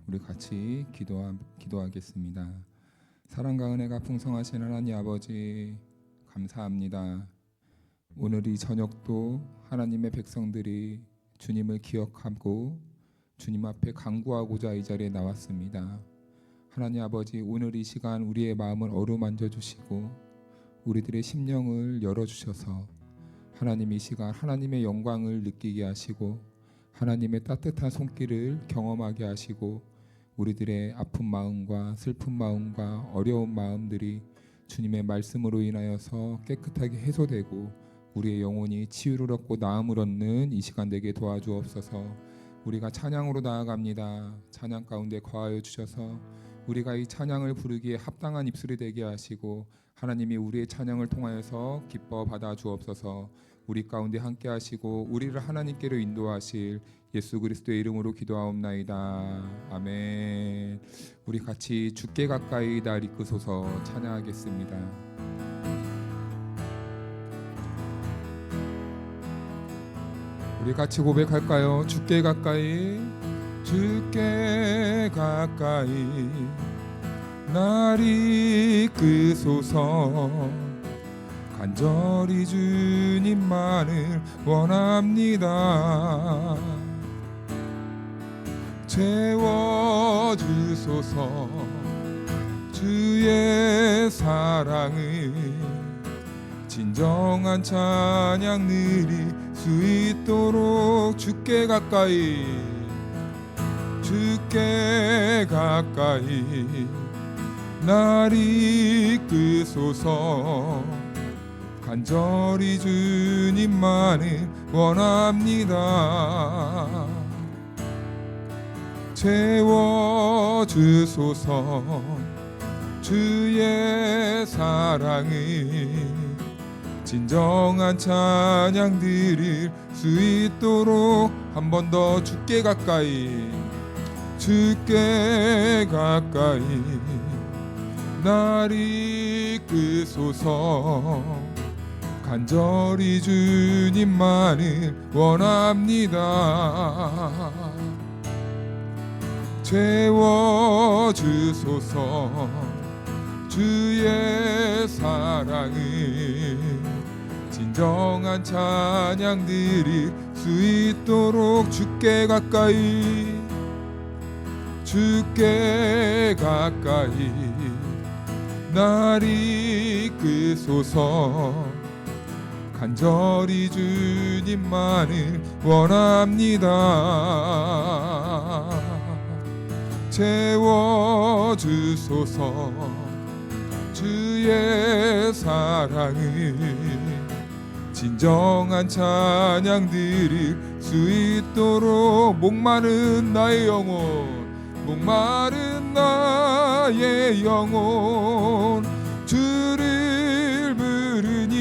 우리 같이 기도하겠습니다. 사랑과 은혜가 풍성하신 하나님 아버지 감사합니다. 오늘 이 저녁도 하나님의 백성들이 주님을 기억하고 주님 앞에 간구하고자 이 자리에 나왔습니다. 하나님 아버지, 오늘 이 시간 우리의 마음을 어루만져 주시고 우리들의 심령을 열어주셔서 하나님 이 시간 하나님의 영광을 느끼게 하시고 하나님의 따뜻한 손길을 경험하게 하시고 우리들의 아픈 마음과 슬픈 마음과 어려운 마음들이 주님의 말씀으로 인하여서 깨끗하게 해소되고 우리의 영혼이 치유를 얻고 나음을 얻는 이 시간 되게 도와주옵소서. 우리가 찬양으로 나아갑니다. 찬양 가운데 거하여 주셔서 우리가 이 찬양을 부르기에 합당한 입술이 되게 하시고 하나님이 우리의 찬양을 통하여서 기뻐 받아 주옵소서. 우리 가운데 함께 하시고 우리를 하나님께로 인도하실 예수 그리스도의 이름으로 기도하옵나이다. 아멘. 우리 같이 주께 가까이 날 이끄소서 찬양하겠습니다. 우리 같이 고백할까요? 주께 가까이, 주께 가까이 날 이끄소서. 간절히 주님만을 원합니다. 채워주소서. 주의 사랑을 진정한 찬양 누릴 수 있도록 주께 가까이, 주께 가까이 날 이끄소서. 간절히 주님만을 원합니다. 채워주소서. 주의 사랑을 진정한 찬양 드릴 수 있도록 한 번 더 주께 가까이, 주께 가까이 날 이끄소서. 간절히 주님만을 원합니다. 채워주소서. 주의 사랑을 진정한 찬양 드릴 수 있도록 주께 가까이, 주께 가까이 날 이끄소서. 간절히 주님만을 원합니다. 채워주소서. 주의 사랑을 진정한 찬양 드릴 수 있도록 목마른 나의 영혼, 목마른 나의 영혼 주를 부르니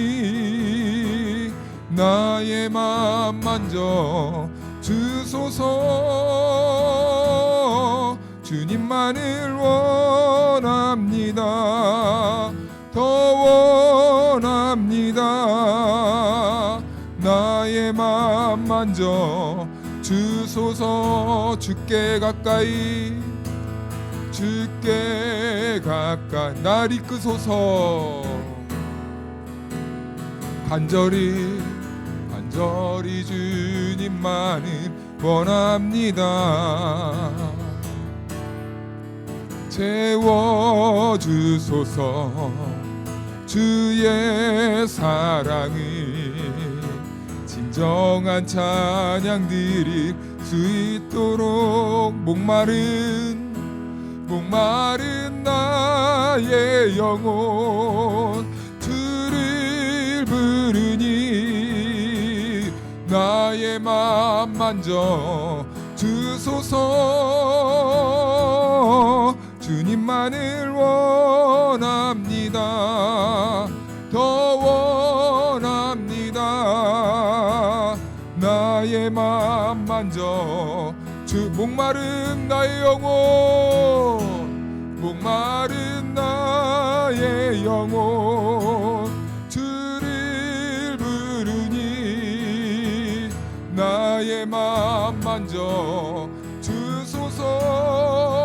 나의 맘 만져 주소서. 주님만을 원합니다. 더 원합니다. 나의 맘 만져 주소서. 주께 가까이, 주께 가까이 날 이끄소서. 간절히 주님만을 원합니다. 채워주소서. 주의 사랑을 진정한 찬양 드릴 수 있도록 목마른 나의 영혼 주를 부르니 나의 맘 만져 주소서. 주님만을 원합니다. 더 원합니다. 나의 맘 만져 목마른 나의 영혼, 목마른 나의 영혼 주를 부르니 나의 맘 만져 주소서.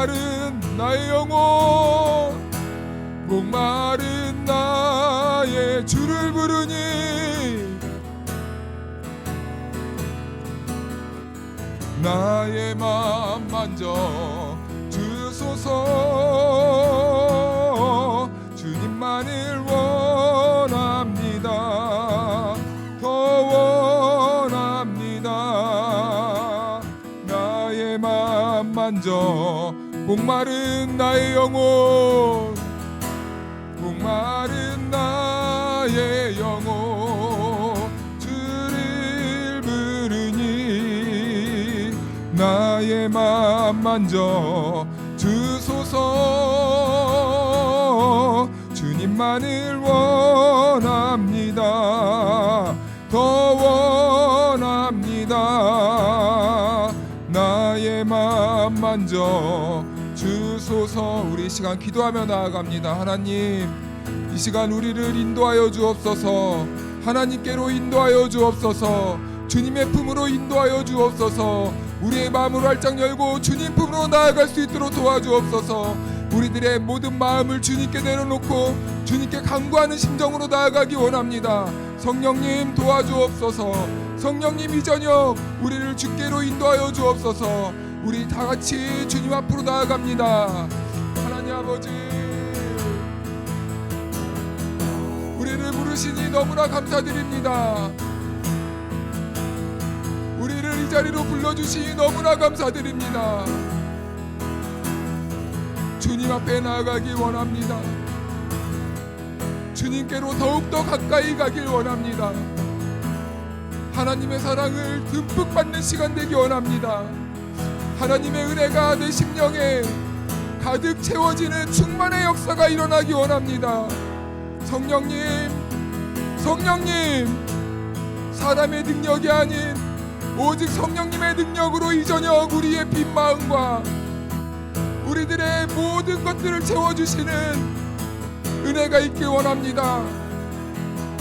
목마른 나의 영혼 목마른 나의 주를 부르니 나의 맘 만져 주소서 주님만을 원합니다 더 원합니다 나의 맘 만져 목마른 나의 영혼 목마른 나의 영혼 주를 부르니 나의 맘 만져 주소서 주님만을 원합니다 더 원합니다 나의 맘 만져 주소서 우리 이 시간 기도하며 나아갑니다 하나님 이 시간 우리를 인도하여 주옵소서 하나님께로 인도하여 주옵소서 주님의 품으로 인도하여 주옵소서 우리의 마음을 활짝 열고 주님 품으로 나아갈 수 있도록 도와주옵소서 우리들의 모든 마음을 주님께 내려놓고 주님께 간구하는 심정으로 나아가기 원합니다 성령님 도와주옵소서 성령님 이 저녁 우리를 주께로 인도하여 주옵소서 우리 다같이 주님 앞으로 나아갑니다 하나님 아버지 우리를 부르시니 너무나 감사드립니다 우리를 이 자리로 불러주시니 너무나 감사드립니다 주님 앞에 나아가기 원합니다 주님께로 더욱더 가까이 가길 원합니다 하나님의 사랑을 듬뿍 받는 시간 되기 원합니다 하나님의 은혜가 내 심령에 가득 채워지는 충만의 역사가 일어나기 원합니다 성령님 사람의 능력이 아닌 오직 성령님의 능력으로 이 저녁 우리의 빈 마음과 우리들의 모든 것들을 채워주시는 은혜가 있길 원합니다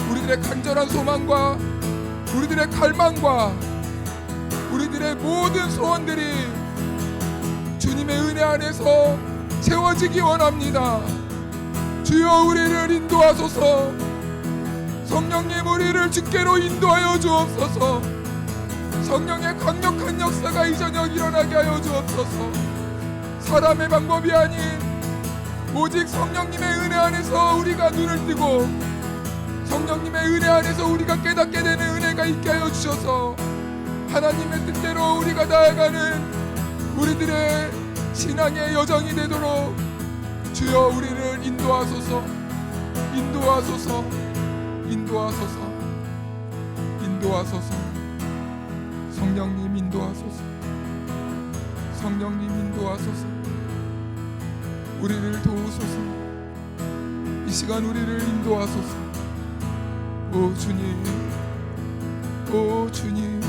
우리들의 간절한 소망과 우리들의 갈망과 우리들의 모든 소원들이 주님의 은혜 안에서 채워지기 원합니다 주여 우리를 인도하소서 성령님 우리를 주께로 인도하여 주옵소서 성령의 강력한 역사가 이 저녁 일어나게 하여 주옵소서 사람의 방법이 아닌 오직 성령님의 은혜 안에서 우리가 눈을 뜨고 성령님의 은혜 안에서 우리가 깨닫게 되는 은혜가 있게 하여 주셔서 하나님의 뜻대로 우리가 나아가는 우리들의 신앙의 여정이 되도록 주여 우리를 인도하소서 인도하소서 인도하소서 인도하소서 성령님 인도하소서 성령님 인도하소서 우리를 도우소서 이 시간 우리를 인도하소서 오 주님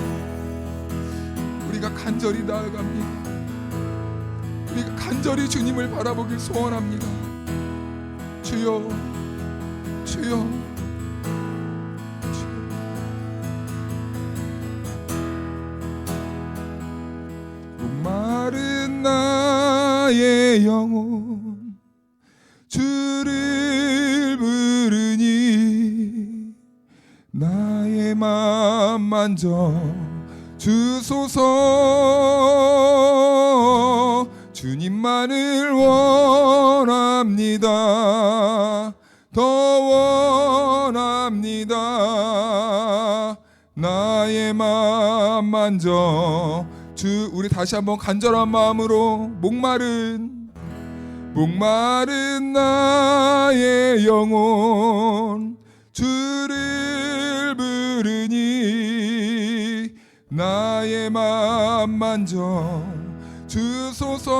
우리가 간절히 나아갑니다 우리가 간절히 주님을 바라보길 소원합니다 주여 목마른 나의 영혼 주를 부르니 나의 맘 만져 주소서 주님만을 원합니다 더 원합니다 나의 맘 만져 우리 다시 한번 간절한 마음으로 목마른 나의 영혼 주를 부르니 나의 맘 만져 주소서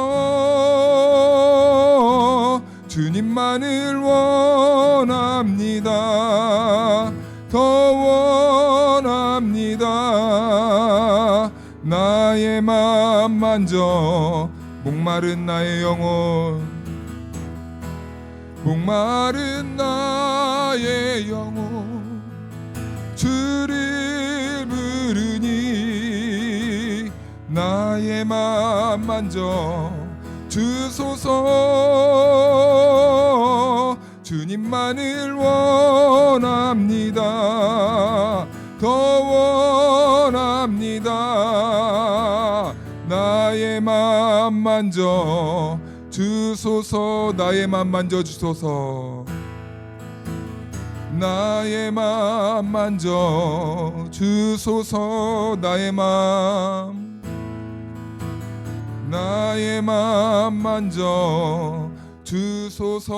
주님만을 원합니다 더 원합니다 나의 맘 만져 목마른 나의 영혼 목마른 나의 영혼 주를 부르니 나의 맘 만져 주소서. 주님만을 원합니다. 더 원합니다. 나의 맘 만져 주소서. 나의 맘 만져 주소서. 나의 맘 만져 주소서. 나의 맘, 나의 맘 만져 주소서.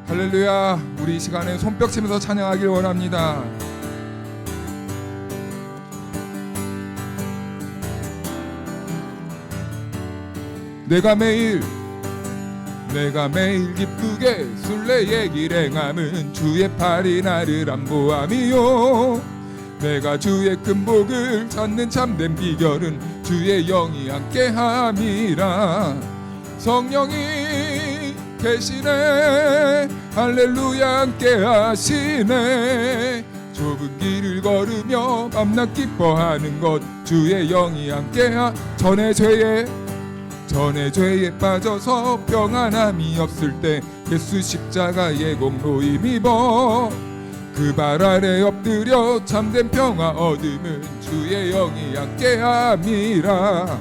할렐루야. 우리 이 시간에 손뼉 치면서 찬양하길 원합니다. 내가 매일 기쁘게 순례의 길 행함은 주의 팔이 나를 안보함이요. 내가 주의 큰 복을 찾는 참된 비결은 주의 영이 함께함이라. 성령이 계시네. 할렐루야. 함께하시네. 좁은 길을 걸으며 밤낮 기뻐하는 것 주의 영이 함께하. 전에 죄에 빠져서 평안함이 없을 때 예수 십자가의 공로 힘입어 그 발 아래 엎드려 참된 평화 얻음은 주의 영이 함께함이라.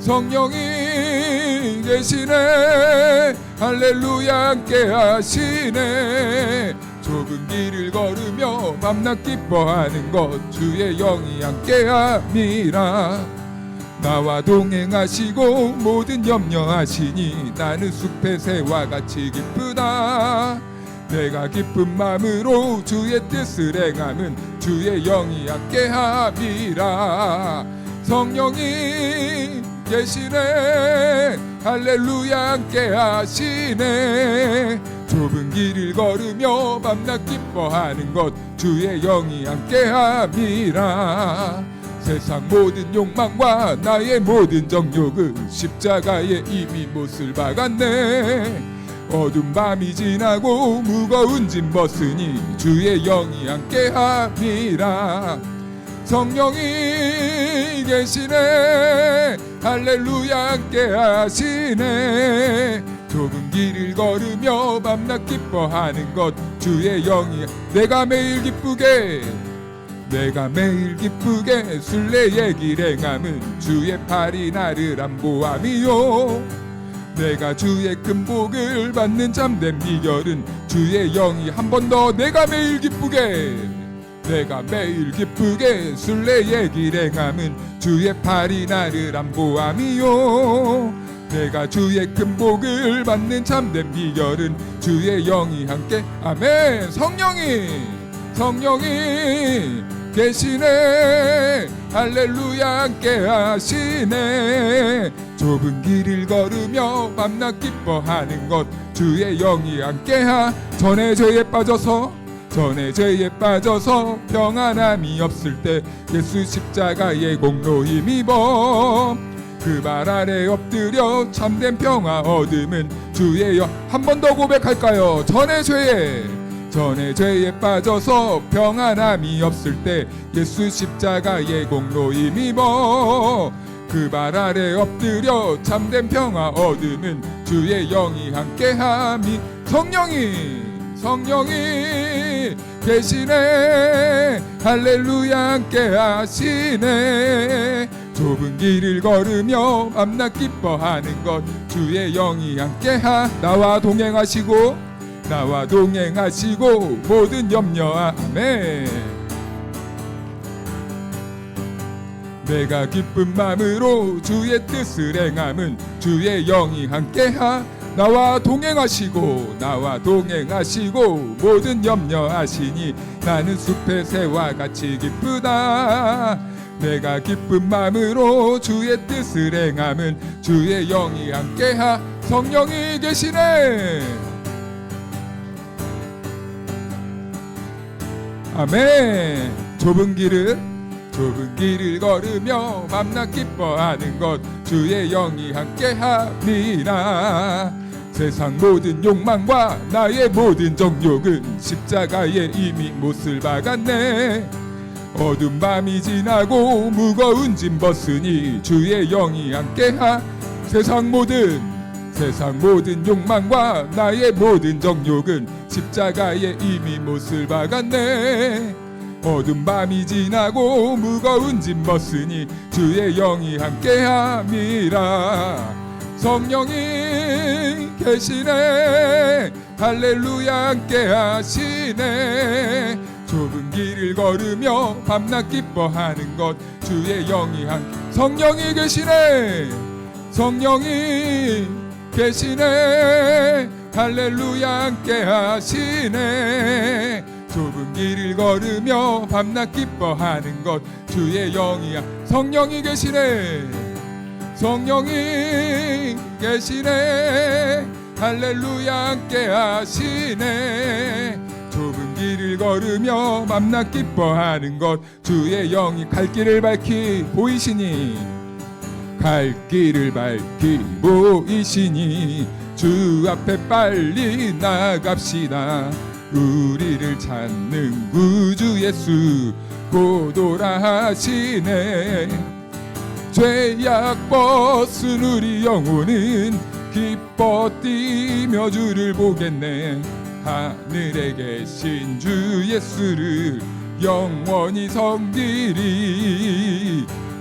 성령이 계시네. 할렐루야. 함께하시네. 좁은 길을 걸으며 밤낮 기뻐하는 것 주의 영이 함께함이라. 나와 동행하시고 모든 염려하시니 나는 숲의 새와 같이 기쁘다. 내가 기쁜 마음으로 주의 뜻을 행함은 주의 영이 함께함이라. 성령이 계시네. 할렐루야. 함께하시네. 좁은 길을 걸으며 밤낮 기뻐하는 것 주의 영이 함께함이라. 세상 모든 욕망과 나의 모든 정욕은 십자가에 이미 못을 박았네. 어두운 밤이 지나고 무거운 짐 벗으니 주의 영이 함께함이라. 성령이 계시네. 할렐루야. 함께하시네. 좁은 길을 걸으며 밤낮 기뻐하는 것 주의 영이. 내가 매일 기쁘게 순례의 길 행함은 주의 팔이 나를 안보함이요. 내가 주의 큰 복을 받는 참된 비결은 주의 영이. 한 번 더. 내가 매일 기쁘게 순례의 길 행함은 주의 팔이 나를 안보함이요. 내가 주의 큰 복을 받는 참된 비결은 주의 영이 함께. 아멘. 성령이 계시네. 할렐루야. 함께하시네. 좁은 길을 걸으며 밤낮 기뻐하는 것 주의 영이 함께하. 전에 죄에 빠져서 평안함이 없을 때 예수 십자가의 공로 힘입어 그 발 아래 엎드려 참된 평화 얻음은 주의 영. 한 번 더 고백할까요? 전에 죄에 빠져서 평안함이 없을 때 예수 십자가의 공로 힘입어 그 발 아래 엎드려 참된 평화 얻음은 주의 영이 함께함이. 성령이 계시네. 할렐루야. 함께하시네. 좁은 길을 걸으며 밤낮 기뻐하는 것 주의 영이 함께하. 나와 동행하시고 모든 염려함에 내가 기쁜 마음으로 주의 뜻을 행함은 주의 영이 함께하. 나와 동행하시고 모든 염려하시니 나는 숲의 새와 같이 기쁘다. 내가 기쁜 마음으로 주의 뜻을 행함은 주의 영이 함께하. 성령이 계시네. 아멘. 좁은 길을 걸으며 밤낮 기뻐하는 것 주의 영이 함께함이라. 세상 모든 욕망과 나의 모든 정욕은 십자가에 이미 못을 박았네. 어두운 밤이 지나고 무거운 짐 벗으니 주의 영이 함께하. 세상 모든 욕망과 나의 모든 정욕은 십자가에 이미 못을 박았네. 어두운 밤이 지나고 무거운 짐 벗으니 주의 영이 함께함이라. 성령이 계시네. 할렐루야 함께하시네. 좁은 길을 걸으며 밤낮 기뻐하는 것 주의 영이 성령이 계시네. 성령이 계시네. 할렐루야 함께하시네. 좁은 길을 걸으며 밤낮 기뻐하는 것 주의 영이 성령이 계시네. 성령이 계시네. 할렐루야 함께하시네. 좁은 길을 걸으며 밤낮 기뻐하는 것 주의 영이 갈 길을 밝히 보이시니. 갈 길을 밝히 보이시니 주 앞에 빨리 나갑시다. 우리를 찾는 구주 예수 곧 오라 하시네. 죄악 벗은 우리 영혼은 기뻐 뛰며 주를 보겠네. 하늘에 계신 주 예수를 영원히 섬기리.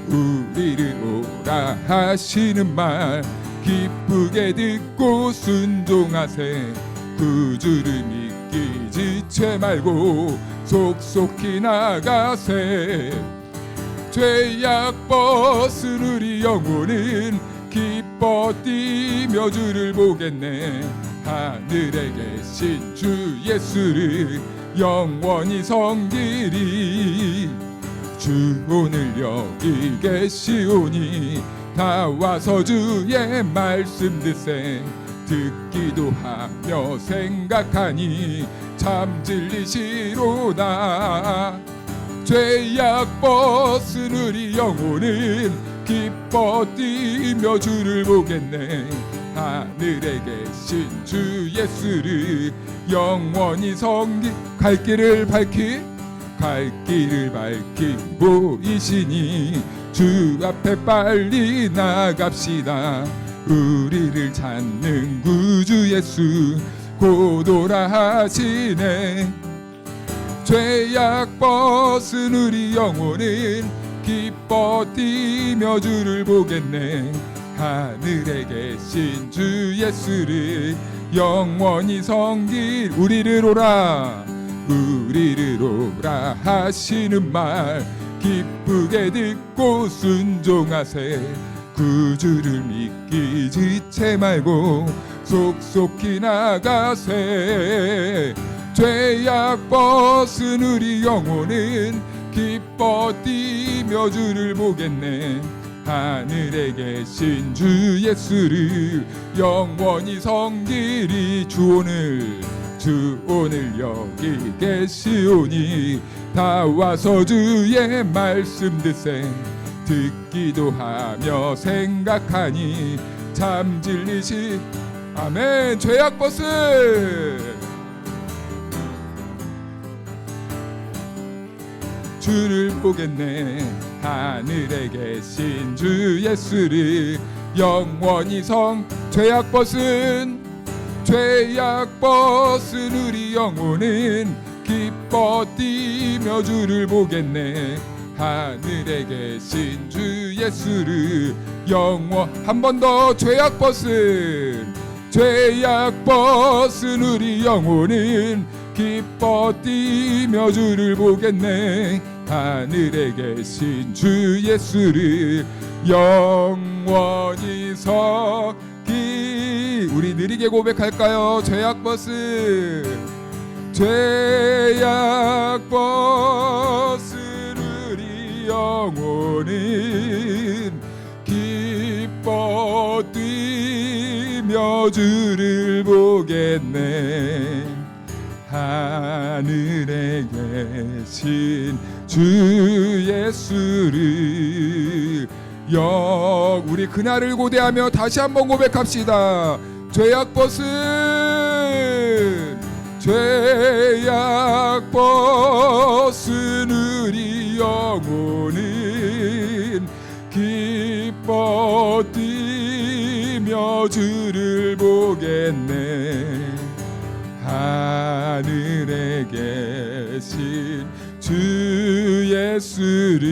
우리를 오라 하시는 말 기쁘게 듣고 순종하세. 구주를 믿기 지체 말고 속속히 나가세. 죄악 벗은 우리 영혼은 기뻐 뛰며 주를 보겠네. 하늘에 계신 주 예수를 영원히 섬기리. 주 오늘 여기 계시오니 다 와서 주의 말씀 듣세. 듣기도 하며 생각하니 참 진리시로다. 죄악 벗은 우리 영혼은 기뻐 뛰며 주를 보겠네. 하늘에 계신 주 예수를 영원히 섬기. 갈 길을 밝히 보이시니 주 앞에 빨리 나갑시다. 우리를 찾는 구주 예수 곧 오라 하시네. 죄악 벗은 우리 영혼은 기뻐 뛰며 주를 보겠네. 하늘에 계신 주 예수를 영원히 섬길. 우리를 오라 하시는 말 기쁘게 듣고 순종하세. 구주를 믿기 지체 말고 속속히 나가세. 죄악 벗은 우리 영혼은 기뻐 뛰며 주를 보겠네. 하늘에 계신 주 예수를 영원히 섬기리. 주 오늘 여기 계시오니 다 와서 주의 말씀 듣세. 듣기도 하며 생각하니 참 진리시. 아멘. 죄악 벗은 주를 보겠네. 하늘에 계신 주 예수를 영원히 죄악 벗은 우리 영혼은 기뻐 뛰며 주를 보겠네. 하늘에 계신 주 예수를 한 번 더. 죄악 벗은 우리 영혼은 기뻐 뛰며 주를 보겠네. 하늘에 계신 주 예수를 영원히 섬기. 우리 느리게 고백할까요? 죄악 벗은 우리 영혼은 기뻐 뛰며 주를 보겠네. 하늘에 계신 주 예수를 우리 그날을 고대하며 다시 한번 고백합시다. 죄악 벗은 우리 영혼은 기뻐 뛰며 주를 보겠네. 하늘에 계신 주 예수를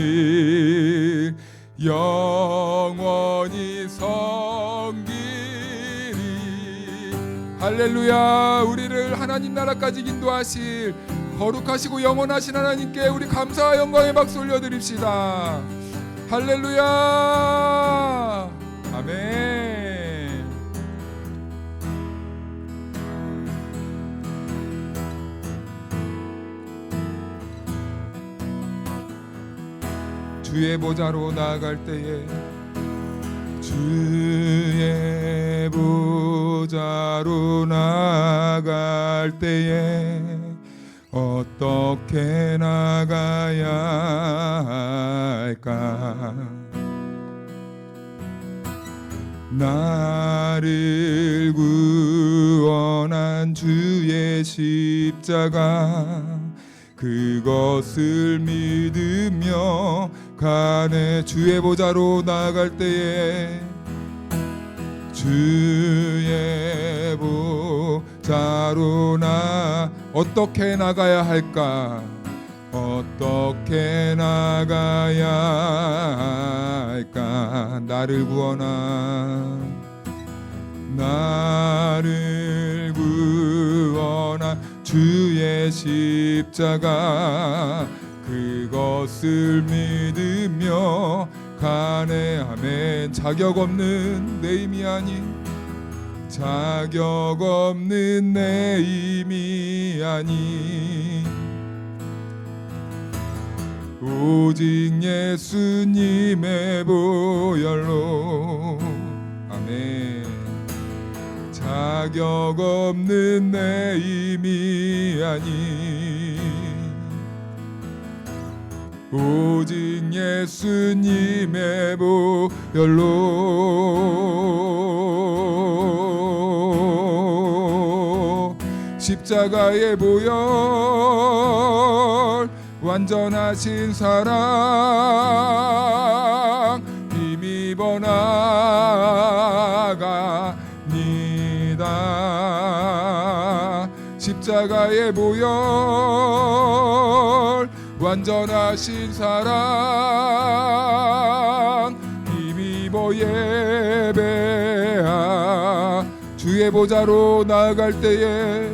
영원히 섬기리. 할렐루야. 우리를 하나님 나라까지 인도하실 거룩하시고 영원하신 하나님께 우리 감사와 영광의 박수 올려드립시다. 할렐루야. 아멘. 주의 보좌로 나아갈 때에, 주의 보좌로 나아갈 때에 어떻게 나가야 할까? 나를 구원한 주의 십자가, 그것을 믿으며 가네. 주의 보좌로 나아갈 때에, 주의 보좌로 어떻게 나가야 할까? 어떻게 나가야 할까? 나를 구원한 주의 십자가, 그것을 믿으며 가네. 아멘. 자격 없는 내 힘이 아닌, 자격 없는 내 힘이 아닌, 오직 예수님의 보혈로. 아멘. 자격 없는 내 힘이 아닌, 오직 예수님의 보혈로. 십자가의 보혈, 완전하신 사랑 힘입어 나갑니다. 십자가의 보혈, 완전하신 사랑 힘입어 예배하. 주의 보좌로 나아갈 때에,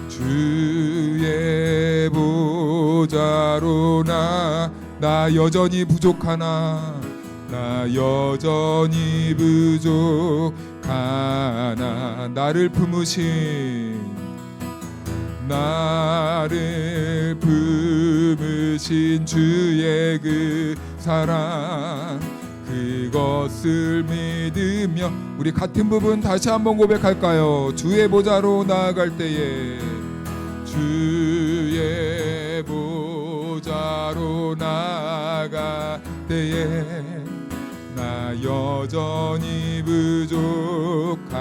주의 보좌로 나 여전히 부족하나, 나 여전히 부족하나. 나를 품으신 주의 그 사랑, 그것을 믿으며. 우리 같은 부분 다시 한번 고백할까요? 주의 보좌로 나아갈 때에, 주의 보좌로 나아갈 때에 나 여전히 부족하나.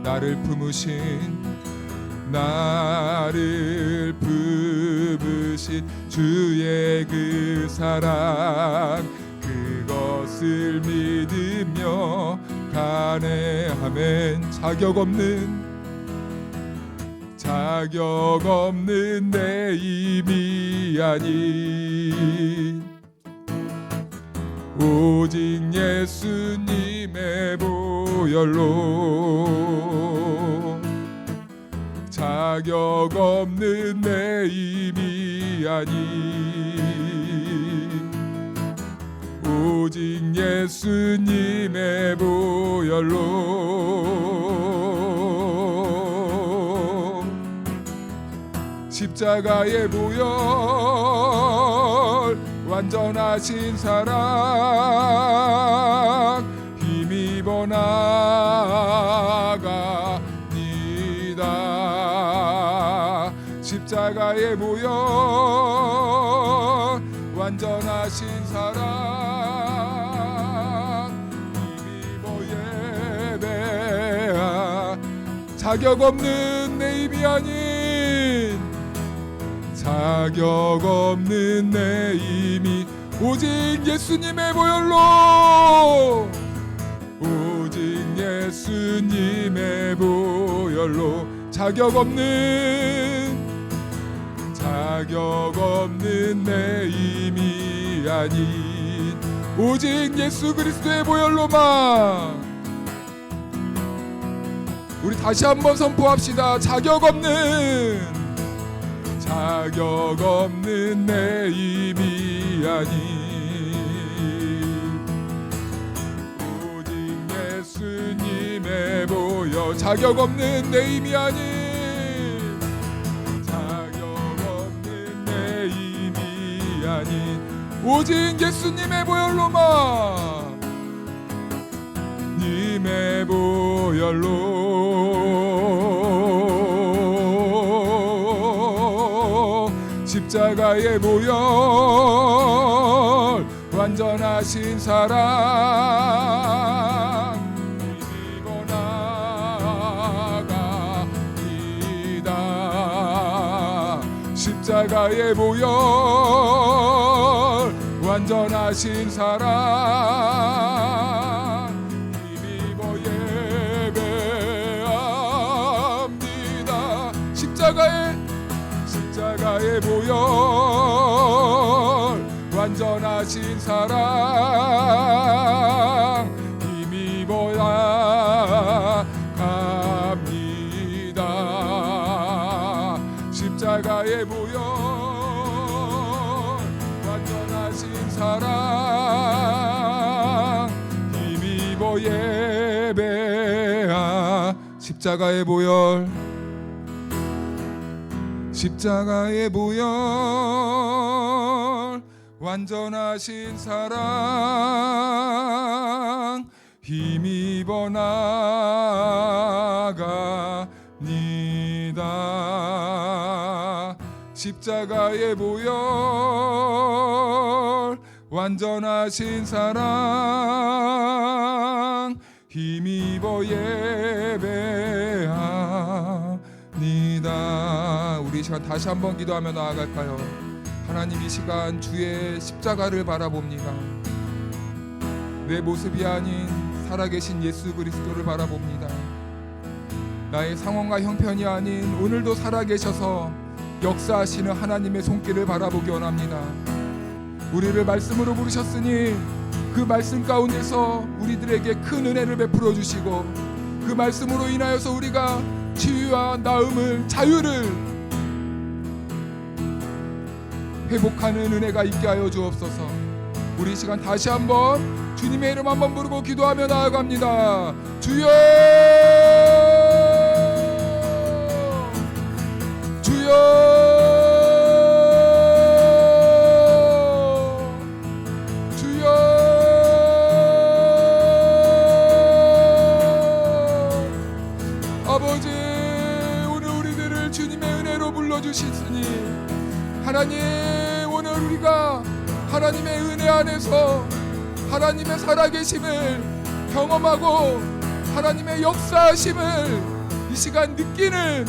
나를 품으신 주의 그 사랑, 그것을 믿으며 가네. 아멘. 자격 없는 내 힘이 아닌, 오직 예수님의 보혈로. 자격 없는 내 힘이 아닌, 오직 예수님의 보혈로. 십자가의 보혈, 완전하신 사랑 힘입어 나갑니다. 십자가의 보혈, 완전하신 사랑 힘입어 예배하. 자격 없는 내 힘이 아닌, 자격 없는 내 힘이 오직 예수님의 보혈로, 오직 예수님의 보혈로, 자격 없는 내 힘이 아닌 오직 예수 그리스도의 보혈로만. 우리 다시 한번 선포합시다. 자격 없는 내 힘이 아닌 오직 예수님의 보혈. 자격 없는 내 힘이 아닌, 자격 없는 내 힘이 아닌 오직 예수님의 보혈로만, 님의 보혈로, 십자가의 보혈, 완전하신 사랑 믿어 나갑니다. 십자가의 보혈, 완전하신 사랑 힘입어 예배합니다. 십자가의 보혈, 완전하신 사랑 힘입어야 갑니다. 십자가의 보혈, 완전하신 사랑 힘입어 예배하. 십자가의 보혈, 십자가의 보혈, 완전하신 사랑 힘입어 나갑니다. 십자가의 보혈, 완전하신 사랑 힘입어 예배합니다. 우리 이 시간 다시 한번 기도하며 나아갈까요? 하나님, 이 시간 주의 십자가를 바라봅니다. 내 모습이 아닌 살아계신 예수 그리스도를 바라봅니다. 나의 상황과 형편이 아닌 오늘도 살아계셔서 역사하시는 하나님의 손길을 바라보기 원합니다. 우리를 말씀으로 부르셨으니 그 말씀 가운데서 우리들에게 큰 은혜를 베풀어 주시고, 그 말씀으로 인하여서 우리가 치유와 나음을, 자유를 회복하는 은혜가 있게 하여 주옵소서. 우리 이 시간 다시 한번 주님의 이름 한번 부르고 기도하며 나아갑니다. 주여, 주여, 아버지, 오늘 우리들을 주님의 은혜로 불러주시으니 하나님, 오늘 우리가 하나님의 은혜 안에서 하나님의 살아계심을 경험하고 하나님의 역사하심을 이 시간 느끼는,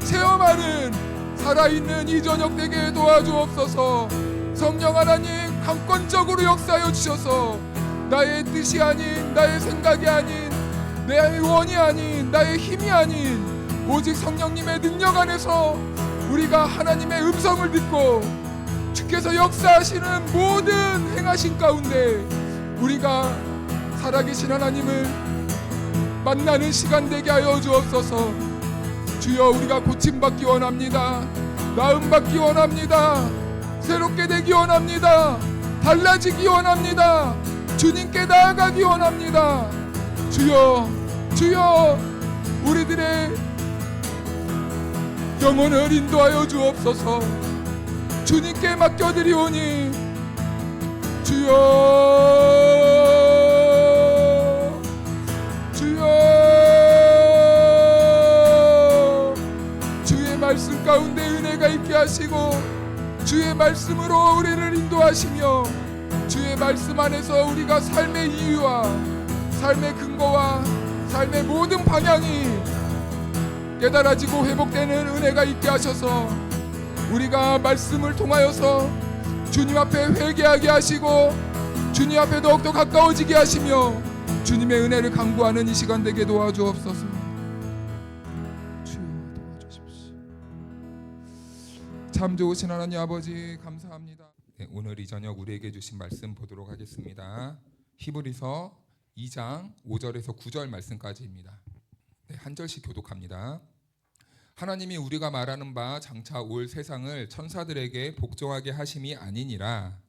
체험하는 살아있는 이 저녁 되게 도와주옵소서. 성령 하나님, 강권적으로 역사하여 주셔서 나의 뜻이 아닌, 나의 생각이 아닌, 내 원이 아닌, 나의 힘이 아닌 오직 성령님의 능력 안에서 우리가 하나님의 음성을 듣고 주께서 역사하시는 모든 행하신 가운데 우리가 살아계신 하나님을 만나는 시간 되게 하여 주옵소서. 주여, 우리가 고침받기 원합니다. 나음받기 원합니다. 새롭게 되기 원합니다. 달라지기 원합니다. 주님께 나아가기 원합니다. 주여, 주여, 우리들의 영혼을 인도하여 주옵소서. 주님께 맡겨드리오니 주여, 주여, 주의 말씀 가운데 은혜가 있게 하시고 주의 말씀으로 우리를 인도하시며 주의 말씀 안에서 우리가 삶의 이유와 삶의 근거와 삶의 모든 방향이 깨달아지고 회복되는 은혜가 있게 하셔서 우리가 말씀을 통하여서 주님 앞에 회개하게 하시고 주님 앞에 더욱더 가까워지게 하시며 주님의 은혜를 간구하는 이 시간 되게 도와주옵소서. 주여 도와주십시오. 참 좋으신 하나님 아버지 감사합니다. 네, 오늘 이 저녁 우리에게 주신 말씀 보도록 하겠습니다. 히브리서 2장 5절에서 9절 말씀까지입니다. 네, 한 절씩 교독합니다. 하나님이 우리가 말하는 바 장차 올 세상을 천사들에게 복종하게 하심이 아니니라.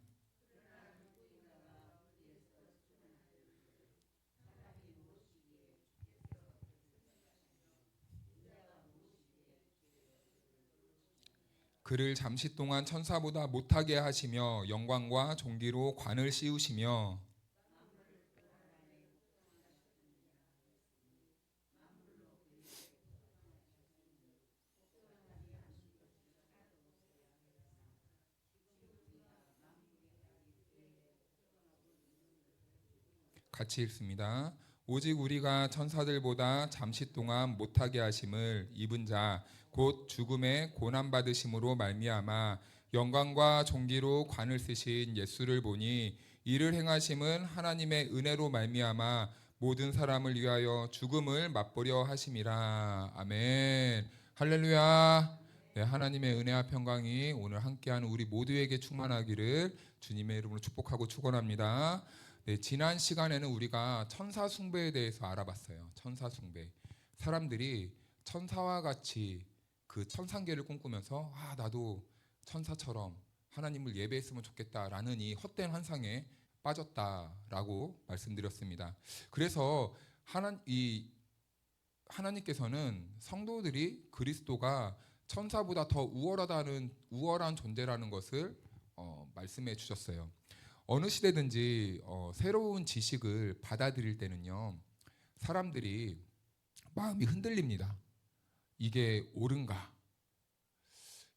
그를 잠시 동안 천사보다 못하게 하시며 영광과 존귀로 관을 씌우시며 같이 읽습니다. 오직 우리가 천사들보다 잠시 동안 못하게 하심을 입은 자 곧 죽음의 고난 받으심으로 말미암아 영광과 존귀로 관을 쓰신 예수를 보니 이를 행하심은 하나님의 은혜로 말미암아 모든 사람을 위하여 죽음을 맛보려 하심이라. 아멘. 할렐루야. 네, 하나님의 은혜와 평강이 오늘 함께하는 우리 모두에게 충만하기를 주님의 이름으로 축복하고 축원합니다. 네, 지난 시간에는 우리가 천사 숭배에 대해서 알아봤어요. 천사 숭배. 사람들이 천사와 같이 그 천상계를 꿈꾸면서 나도 천사처럼 하나님을 예배했으면 좋겠다라는 이 헛된 환상에 빠졌다라고 말씀드렸습니다. 그래서 하나님께서는 성도들이 그리스도가 천사보다 더 우월한 존재라는 것을 말씀해 주셨어요. 어느 시대든지 새로운 지식을 받아들일 때는요, 사람들이 마음이 흔들립니다. 이게 옳은가?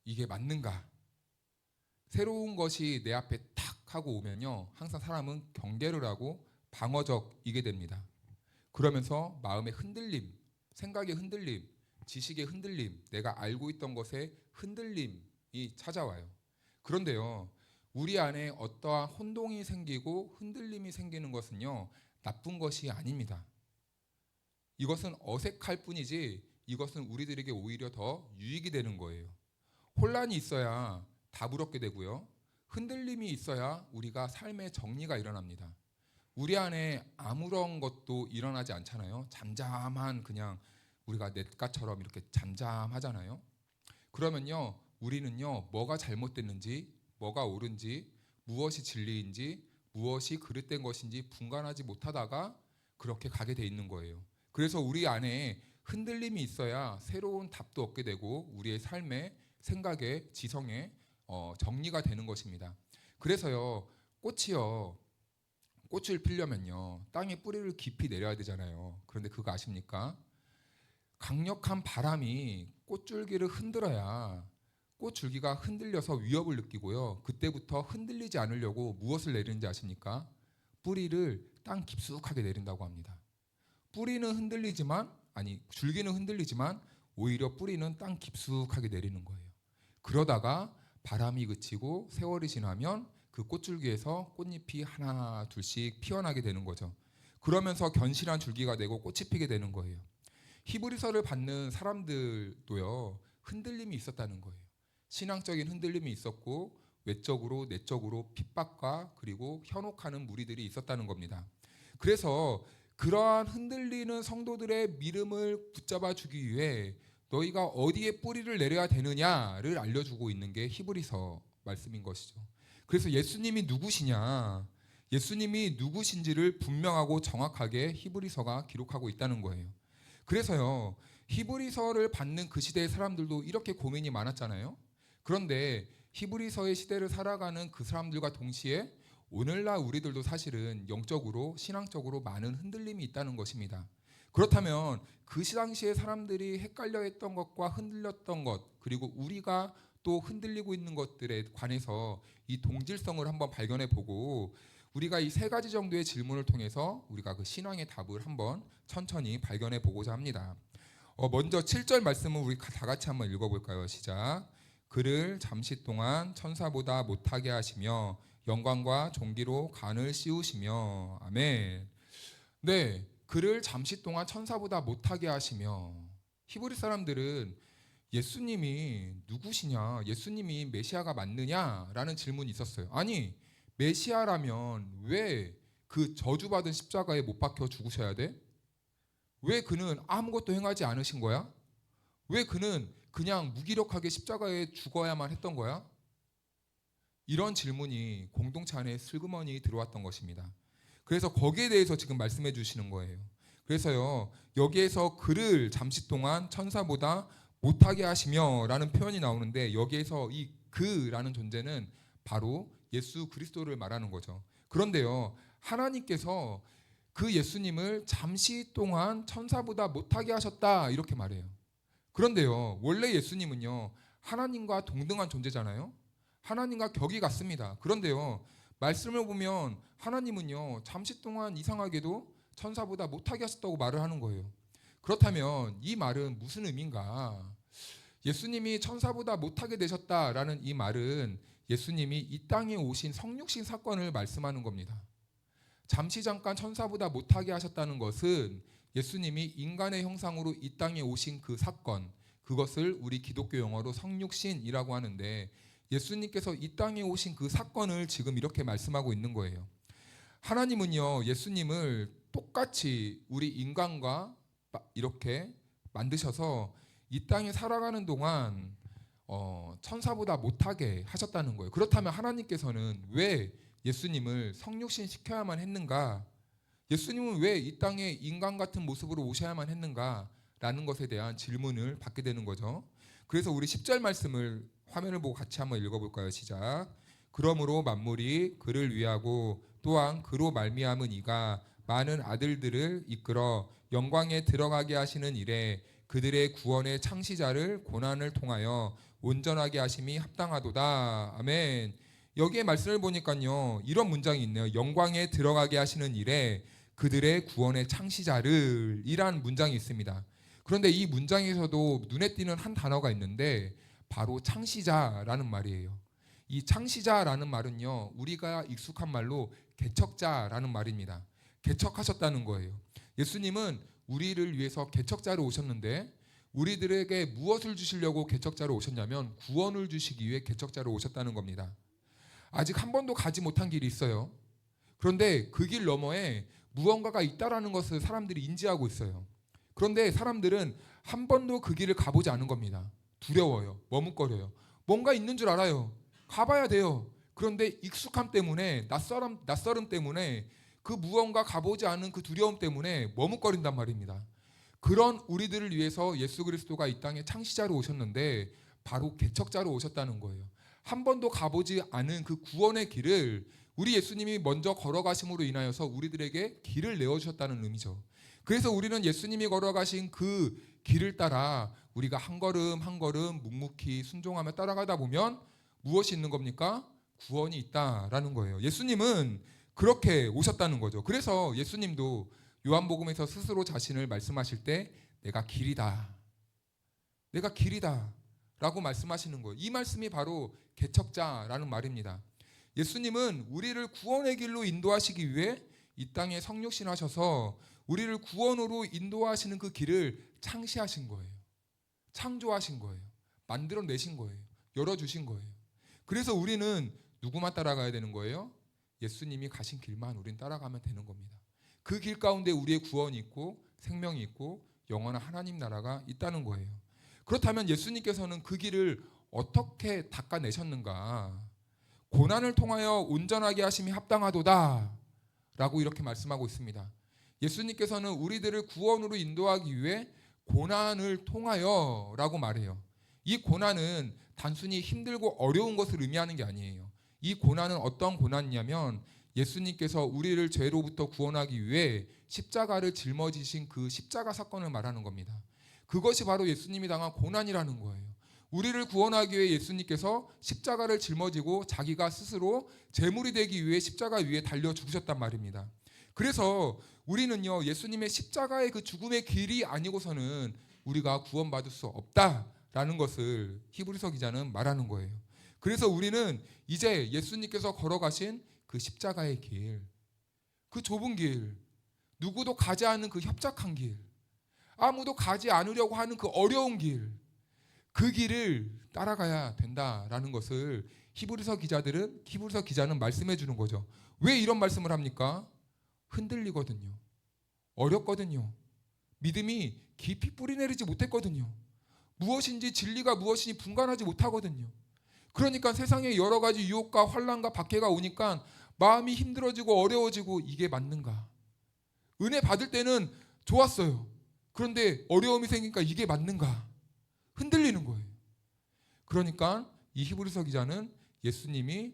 이게 맞는가? 새로운 것이 내 앞에 탁 하고 오면요, 항상 사람은 경계를 하고 방어적이게 됩니다. 그러면서 마음의 흔들림, 생각의 흔들림, 지식의 흔들림, 내가 알고 있던 것에 흔들림이 찾아와요. 그런데요, 우리 안에 어떠한 혼동이 생기고 흔들림이 생기는 것은요, 나쁜 것이 아닙니다. 이것은 어색할 뿐이지 이것은 우리들에게 오히려 더 유익이 되는 거예요. 혼란이 있어야 다부럽게 되고요, 흔들림이 있어야 우리가 삶의 정리가 일어납니다. 우리 안에 아무런 것도 일어나지 않잖아요. 잠잠한, 그냥 우리가 냇가처럼 이렇게 잠잠하잖아요. 그러면요, 우리는요, 뭐가 잘못됐는지, 뭐가 옳은지, 무엇이 진리인지, 무엇이 그릇된 것인지 분간하지 못하다가 그렇게 가게 돼 있는 거예요. 그래서 우리 안에 흔들림이 있어야 새로운 답도 얻게 되고 우리의 삶의 생각에, 지성에 정리가 되는 것입니다. 그래서요, 꽃을 피려면요, 땅에 뿌리를 깊이 내려야 되잖아요. 그런데 그거 아십니까? 강력한 바람이 꽃줄기를 흔들어야 꽃줄기가 흔들려서 위협을 느끼고요, 그때부터 흔들리지 않으려고 무엇을 내리는지 아십니까? 뿌리를 땅 깊숙하게 내린다고 합니다. 줄기는 흔들리지만 오히려 뿌리는 땅 깊숙하게 내리는 거예요. 그러다가 바람이 그치고 세월이 지나면 그 꽃줄기에서 꽃잎이 하나 둘씩 피어나게 되는 거죠. 그러면서 견실한 줄기가 되고 꽃이 피게 되는 거예요. 히브리서를 받는 사람들도요, 흔들림이 있었다는 거예요. 신앙적인 흔들림이 있었고 외적으로 내적으로 핍박과 그리고 현혹하는 무리들이 있었다는 겁니다. 그래서 그러한 흔들리는 성도들의 믿음을 붙잡아 주기 위해 너희가 어디에 뿌리를 내려야 되느냐를 알려주고 있는 게 히브리서 말씀인 것이죠. 그래서 예수님이 누구신지를 분명하고 정확하게 히브리서가 기록하고 있다는 거예요. 그래서요, 히브리서를 받는 그 시대의 사람들도 이렇게 고민이 많았잖아요. 그런데 히브리서의 시대를 살아가는 그 사람들과 동시에 오늘날 우리들도 사실은 영적으로, 신앙적으로 많은 흔들림이 있다는 것입니다. 그렇다면 그 당시에 사람들이 헷갈려 했던 것과 흔들렸던 것, 그리고 우리가 또 흔들리고 있는 것들에 관해서 이 동질성을 한번 발견해 보고, 우리가 이 세 가지 정도의 질문을 통해서 우리가 그 신앙의 답을 한번 천천히 발견해 보고자 합니다. 먼저 7절 말씀을 우리 다 같이 한번 읽어볼까요? 시작. 그를 잠시 동안 천사보다 못하게 하시며 영광과 존귀로 간을 씌우시며. 아멘. 네, 그를 잠시 동안 천사보다 못하게 하시며. 히브리 사람들은 예수님이 누구시냐, 예수님이 메시아가 맞느냐라는 질문이 있었어요. 아니, 메시아라면 왜 그 저주받은 십자가에 못 박혀 죽으셔야 돼? 왜 그는 아무것도 행하지 않으신 거야? 왜 그는 그냥 무기력하게 십자가에 죽어야만 했던 거야? 이런 질문이 공동체 안에 슬그머니 들어왔던 것입니다. 그래서 거기에 대해서 지금 말씀해 주시는 거예요. 그래서요, 여기에서 그를 잠시 동안 천사보다 못하게 하시며 라는 표현이 나오는데, 여기에서 이 그라는 존재는 바로 예수 그리스도를 말하는 거죠. 그런데요, 하나님께서 그 예수님을 잠시 동안 천사보다 못하게 하셨다 이렇게 말해요. 그런데요, 원래 예수님은요, 하나님과 동등한 존재잖아요. 하나님과 격이 같습니다. 그런데요, 말씀을 보면 하나님은요, 잠시 동안 이상하게도 천사보다 못하게 하셨다고 말을 하는 거예요. 그렇다면 이 말은 무슨 의미인가? 예수님이 천사보다 못하게 되셨다라는 이 말은 예수님이 이 땅에 오신 성육신 사건을 말씀하는 겁니다. 잠시 잠깐 천사보다 못하게 하셨다는 것은 예수님이 인간의 형상으로 이 땅에 오신 그 사건, 그것을 우리 기독교 용어로 성육신이라고 하는데, 예수님께서 이 땅에 오신 그 사건을 지금 이렇게 말씀하고 있는 거예요. 하나님은요, 예수님을 똑같이 우리 인간과 이렇게 만드셔서 이 땅에 살아가는 동안 천사보다 못하게 하셨다는 거예요. 그렇다면 하나님께서는 왜 예수님을 성육신 시켜야만 했는가? 예수님은 왜 이 땅에 인간 같은 모습으로 오셔야만 했는가? 라는 것에 대한 질문을 받게 되는 거죠. 그래서 우리 10절 말씀을 화면을 보고 같이 한번 읽어볼까요? 시작. 그러므로 만물이 그를 위하고 또한 그로 말미암은 이가 많은 아들들을 이끌어 영광에 들어가게 하시는 일에 그들의 구원의 창시자를 고난을 통하여 온전하게 하심이 합당하도다. 아멘. 여기에 말씀을 보니까요, 이런 문장이 있네요. 영광에 들어가게 하시는 일에 그들의 구원의 창시자를 이란 문장이 있습니다. 그런데 이 문장에서도 눈에 띄는 한 단어가 있는데 바로 창시자라는 말이에요. 이 창시자라는 말은요, 우리가 익숙한 말로 개척자라는 말입니다. 개척하셨다는 거예요. 예수님은 우리를 위해서 개척자로 오셨는데, 우리들에게 무엇을 주시려고 개척자로 오셨냐면 구원을 주시기 위해 개척자로 오셨다는 겁니다. 아직 한 번도 가지 못한 길이 있어요. 그런데 그 길 너머에 무언가가 있다라는 것을 사람들이 인지하고 있어요. 그런데 사람들은 한 번도 그 길을 가보지 않은 겁니다. 두려워요. 머뭇거려요. 뭔가 있는 줄 알아요. 가봐야 돼요. 그런데 익숙함 때문에, 낯설음 때문에, 그 무언가 가보지 않은 그 두려움 때문에 머뭇거린단 말입니다. 그런 우리들을 위해서 예수 그리스도가 이 땅에 창시자로 오셨는데 바로 개척자로 오셨다는 거예요. 한 번도 가보지 않은 그 구원의 길을 우리 예수님이 먼저 걸어가심으로 인하여서 우리들에게 길을 내어주셨다는 의미죠. 그래서 우리는 예수님이 걸어가신 그 길을 따라 우리가 한 걸음 한 걸음 묵묵히 순종하며 따라가다 보면 무엇이 있는 겁니까? 구원이 있다라는 거예요. 예수님은 그렇게 오셨다는 거죠. 그래서 예수님도 요한복음에서 스스로 자신을 말씀하실 때 내가 길이다, 내가 길이다 라고 말씀하시는 거예요. 이 말씀이 바로 개척자라는 말입니다. 예수님은 우리를 구원의 길로 인도하시기 위해 이 땅에 성육신하셔서 우리를 구원으로 인도하시는 그 길을 창시하신 거예요. 창조하신 거예요. 만들어내신 거예요. 열어주신 거예요. 그래서 우리는 누구만 따라가야 되는 거예요? 예수님이 가신 길만 우린 따라가면 되는 겁니다. 그 길 가운데 우리의 구원이 있고 생명이 있고 영원한 하나님 나라가 있다는 거예요. 그렇다면 예수님께서는 그 길을 어떻게 닦아내셨는가? 고난을 통하여 온전하게 하심이 합당하도다 라고 이렇게 말씀하고 있습니다. 예수님께서는 우리들을 구원으로 인도하기 위해 고난을 통하여 라고 말해요. 이 고난은 단순히 힘들고 어려운 것을 의미하는 게 아니에요. 이 고난은 어떤 고난이냐면 예수님께서 우리를 죄로부터 구원하기 위해 십자가를 짊어지신 그 십자가 사건을 말하는 겁니다. 그것이 바로 예수님이 당한 고난이라는 거예요. 우리를 구원하기 위해 예수님께서 십자가를 짊어지고 자기가 스스로 제물이 되기 위해 십자가 위에 달려 죽으셨단 말입니다. 그래서 우리는요, 예수님의 십자가의 그 죽음의 길이 아니고서는 우리가 구원받을 수 없다 라는 것을 히브리서 기자는 말하는 거예요. 그래서 우리는 이제 예수님께서 걸어가신 그 십자가의 길, 그 좁은 길, 누구도 가지 않는 그 협착한 길, 아무도 가지 않으려고 하는 그 어려운 길, 그 길을 따라가야 된다라는 것을 히브리서 기자는 말씀해 주는 거죠. 왜 이런 말씀을 합니까? 흔들리거든요. 어렵거든요. 믿음이 깊이 뿌리내리지 못했거든요. 무엇인지 진리가 무엇인지 분간하지 못하거든요. 그러니까 세상에 여러 가지 유혹과 환난과 박해가 오니까 마음이 힘들어지고 어려워지고 이게 맞는가? 은혜 받을 때는 좋았어요. 그런데 어려움이 생기니까 이게 맞는가? 흔들리는 거예요. 그러니까 이 히브리서 기자는 예수님이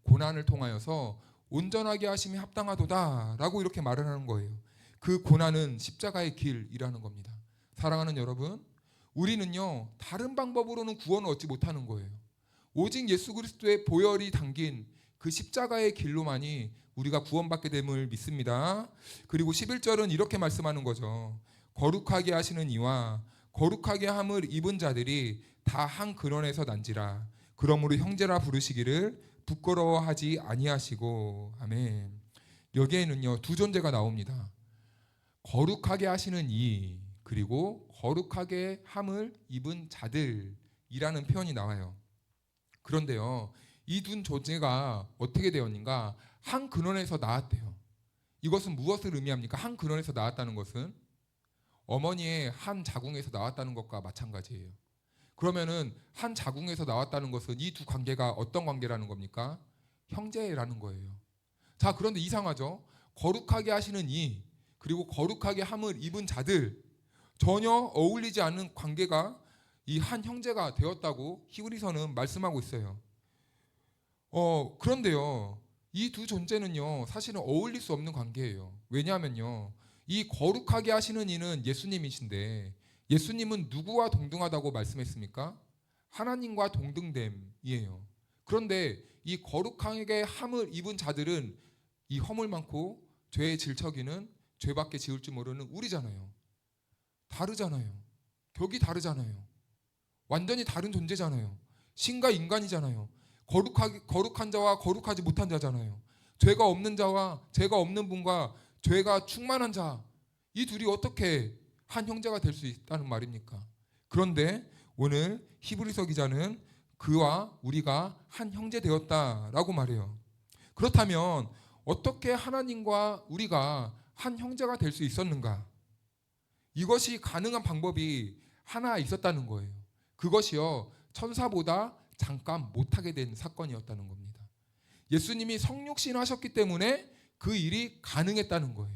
고난을 통하여서 온전하게 하심이 합당하도다라고 이렇게 말을 하는 거예요. 그 고난은 십자가의 길이라는 겁니다. 사랑하는 여러분, 우리는요 다른 방법으로는 구원을 얻지 못하는 거예요. 오직 예수 그리스도의 보혈이 담긴 그 십자가의 길로만이 우리가 구원받게 됨을 믿습니다. 그리고 11절은 이렇게 말씀하는 거죠. 거룩하게 하시는 이와 거룩하게 함을 입은 자들이 다 한 근원에서 난지라. 그러므로 형제라 부르시기를 부끄러워하지 아니하시고. 아멘. 여기에는요 두 존재가 나옵니다. 거룩하게 하시는 이, 그리고 거룩하게 함을 입은 자들이라는 표현이 나와요. 그런데요 이 두 존재가 어떻게 되었는가? 한 근원에서 나왔대요. 이것은 무엇을 의미합니까? 한 근원에서 나왔다는 것은 어머니의 한 자궁에서 나왔다는 것과 마찬가지예요. 그러면은 한 자궁에서 나왔다는 것은 이 두 관계가 어떤 관계라는 겁니까? 형제라는 거예요. 자, 그런데 이상하죠? 거룩하게 하시는 이, 그리고 거룩하게 함을 입은 자들, 전혀 어울리지 않는 관계가 이 한 형제가 되었다고 히브리서는 말씀하고 있어요. 그런데요 이 두 존재는요 사실은 어울릴 수 없는 관계예요. 왜냐하면요 이 거룩하게 하시는 이는 예수님이신데, 예수님은 누구와 동등하다고 말씀했습니까? 하나님과 동등됨이에요. 그런데 이 거룩하게 함을 입은 자들은 이 허물 많고 죄의 질척이는 죄밖에 지을 줄 모르는 우리잖아요. 다르잖아요. 격이 다르잖아요. 완전히 다른 존재잖아요. 신과 인간이잖아요. 거룩한 자와 거룩하지 못한 자잖아요. 죄가 없는 자와 죄가 없는 분과 죄가 충만한 자, 이 둘이 어떻게 한 형제가 될 수 있다는 말입니까? 그런데 오늘 히브리서 기자는 그와 우리가 한 형제 되었다라고 말해요. 그렇다면 어떻게 하나님과 우리가 한 형제가 될 수 있었는가? 이것이 가능한 방법이 하나 있었다는 거예요. 그것이요 천사보다 잠깐 못하게 된 사건이었다는 겁니다. 예수님이 성육신 하셨기 때문에 그 일이 가능했다는 거예요.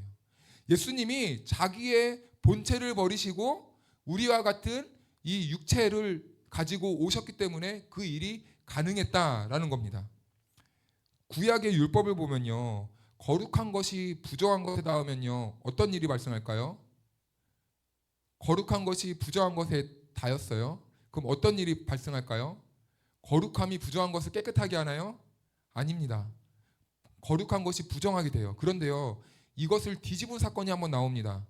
예수님이 자기의 본체를 버리시고 우리와 같은 이 육체를 가지고 오셨기 때문에 그 일이 가능했다라는 겁니다. 구약의 율법을 보면요 거룩한 것이 부정한 것에 닿으면요 어떤 일이 발생할까요? 거룩한 것이 부정한 것에 닿였어요. 그럼 어떤 일이 발생할까요? 거룩함이 부정한 것을 깨끗하게 하나요? 아닙니다. 거룩한 것이 부정하게 돼요. 그런데요 이것을 뒤집은 사건이 한번 나옵니다.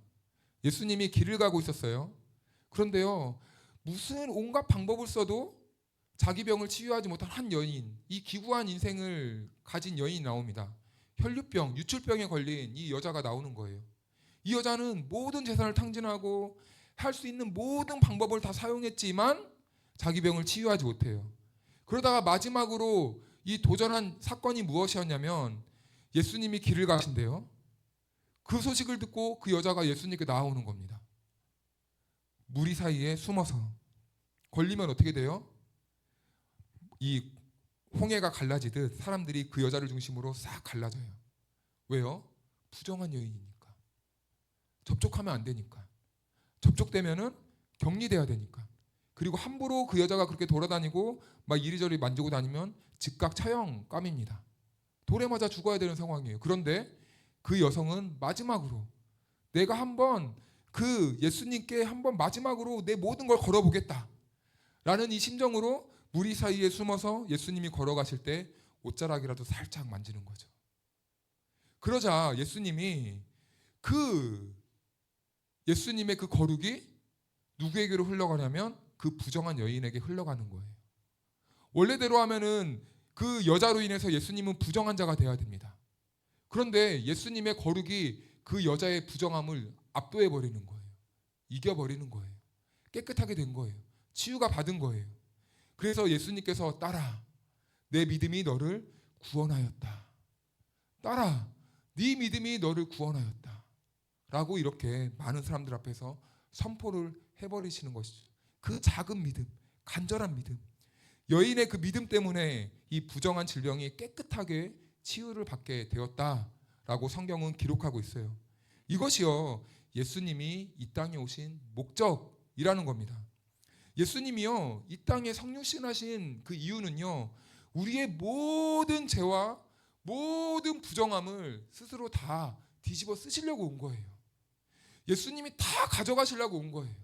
예수님이 길을 가고 있었어요. 그런데요 무슨 온갖 방법을 써도 자기 병을 치유하지 못한 한 여인, 이 기구한 인생을 가진 여인이 나옵니다. 혈류병, 유출병에 걸린 이 여자가 나오는 거예요. 이 여자는 모든 재산을 탕진하고 할 수 있는 모든 방법을 다 사용했지만 자기 병을 치유하지 못해요. 그러다가 마지막으로 이 도전한 사건이 무엇이었냐면 예수님이 길을 가신대요. 그 소식을 듣고 그 여자가 예수님께 나오는 겁니다. 무리 사이에 숨어서. 걸리면 어떻게 돼요? 이 홍해가 갈라지듯 사람들이 그 여자를 중심으로 싹 갈라져요. 왜요? 부정한 여인이니까. 접촉하면 안 되니까. 접촉되면은 격리돼야 되니까. 그리고 함부로 그 여자가 그렇게 돌아다니고 막 이리저리 만지고 다니면 즉각 처형감입니다. 돌에 맞아 죽어야 되는 상황이에요. 그런데 그 여성은 마지막으로 내가 한번 그 예수님께 한번 마지막으로 내 모든 걸 걸어보겠다 라는 이 심정으로 무리 사이에 숨어서 예수님이 걸어가실 때 옷자락이라도 살짝 만지는 거죠. 그러자 예수님의 그 거룩이 누구에게로 흘러가냐면 그 부정한 여인에게 흘러가는 거예요. 원래대로 하면은 그 여자로 인해서 예수님은 부정한 자가 되어야 됩니다. 그런데 예수님의 거룩이 그 여자의 부정함을 압도해 버리는 거예요. 이겨 버리는 거예요. 깨끗하게 된 거예요. 치유가 받은 거예요. 그래서 예수님께서 딸아, 내 믿음이 너를 구원하였다. 딸아, 네 믿음이 너를 구원하였다. 라고 이렇게 많은 사람들 앞에서 선포를 해버리시는 것이죠. 그 작은 믿음, 간절한 믿음, 여인의 그 믿음 때문에 이 부정한 질병이 깨끗하게 치유를 받게 되었다라고 성경은 기록하고 있어요. 이것이요, 예수님이 이 땅에 오신 목적이라는 겁니다. 예수님이요, 이 땅에 성육신하신 그 이유는요, 우리의 모든 죄와 모든 부정함을 스스로 다 뒤집어 쓰시려고 온 거예요. 예수님이 다 가져가시려고 온 거예요.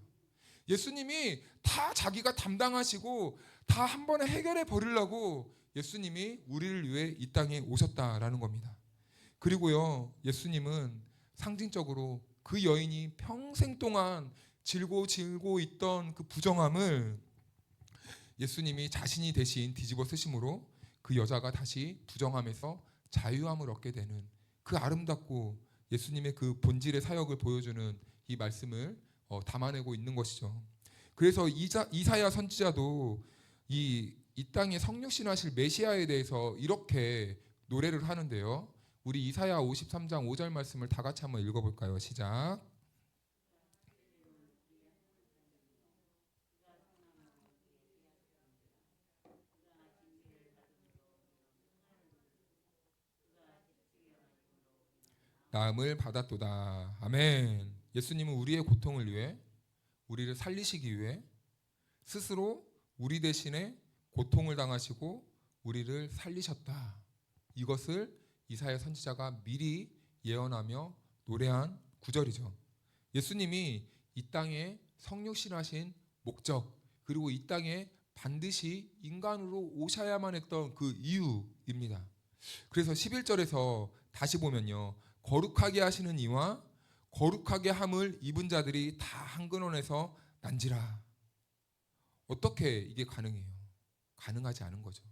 예수님이 다 자기가 담당하시고 다 한 번에 해결해 버리려고 예수님이 우리를 위해 이 땅에 오셨다라는 겁니다. 그리고요, 예수님은 상징적으로 그 여인이 평생 동안 질고 있던 그 부정함을 예수님이 자신이 대신 뒤집어 쓰심으로 그 여자가 다시 부정함에서 자유함을 얻게 되는 그 아름답고 예수님의 그 본질의 사역을 보여주는 이 말씀을 담아내고 있는 것이죠. 그래서 이사야 선지자도 이 땅에 성육신하실 메시아에 대해서 이렇게 노래를 하는데요. 우리 이사야 53장 5절 말씀을 다 같이 한번 읽어볼까요? 시작. 나음을 받았도다. 아멘. 예수님은 우리의 고통을 위해, 우리를 살리시기 위해 스스로 우리 대신에 고통을 당하시고 우리를 살리셨다. 이것을 이사야 선지자가 미리 예언하며 노래한 구절이죠. 예수님이 이 땅에 성육신하신 목적, 그리고 이 땅에 반드시 인간으로 오셔야만 했던 그 이유입니다. 그래서 11절에서 다시 보면요, 거룩하게 하시는 이와 거룩하게 함을 입은 자들이 다 한 근원에서 난지라. 어떻게 이게 가능해요? 가능하지 않은 거죠.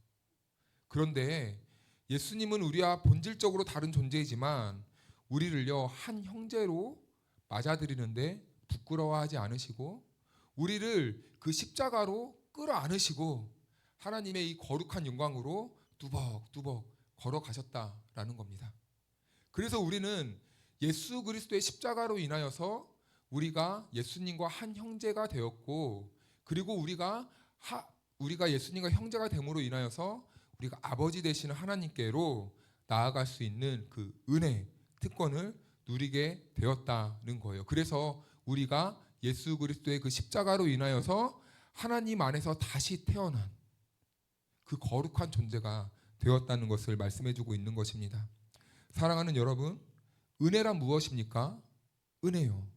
그런데 예수님은 우리와 본질적으로 다른 존재이지만 우리를요, 한 형제로 맞아들이는데 부끄러워하지 않으시고 우리를 그 십자가로 끌어안으시고 하나님의 이 거룩한 영광으로 뚜벅뚜벅 걸어가셨다라는 겁니다. 그래서 우리는 예수 그리스도의 십자가로 인하여서 우리가 예수님과 한 형제가 되었고, 그리고 우리가 예수님과 형제가 됨으로 인하여서 우리가 아버지 되시는 하나님께로 나아갈 수 있는 그 은혜, 특권을 누리게 되었다는 거예요. 그래서 우리가 예수 그리스도의 그 십자가로 인하여서 하나님 안에서 다시 태어난 그 거룩한 존재가 되었다는 것을 말씀해주고 있는 것입니다. 사랑하는 여러분, 은혜란 무엇입니까? 은혜요,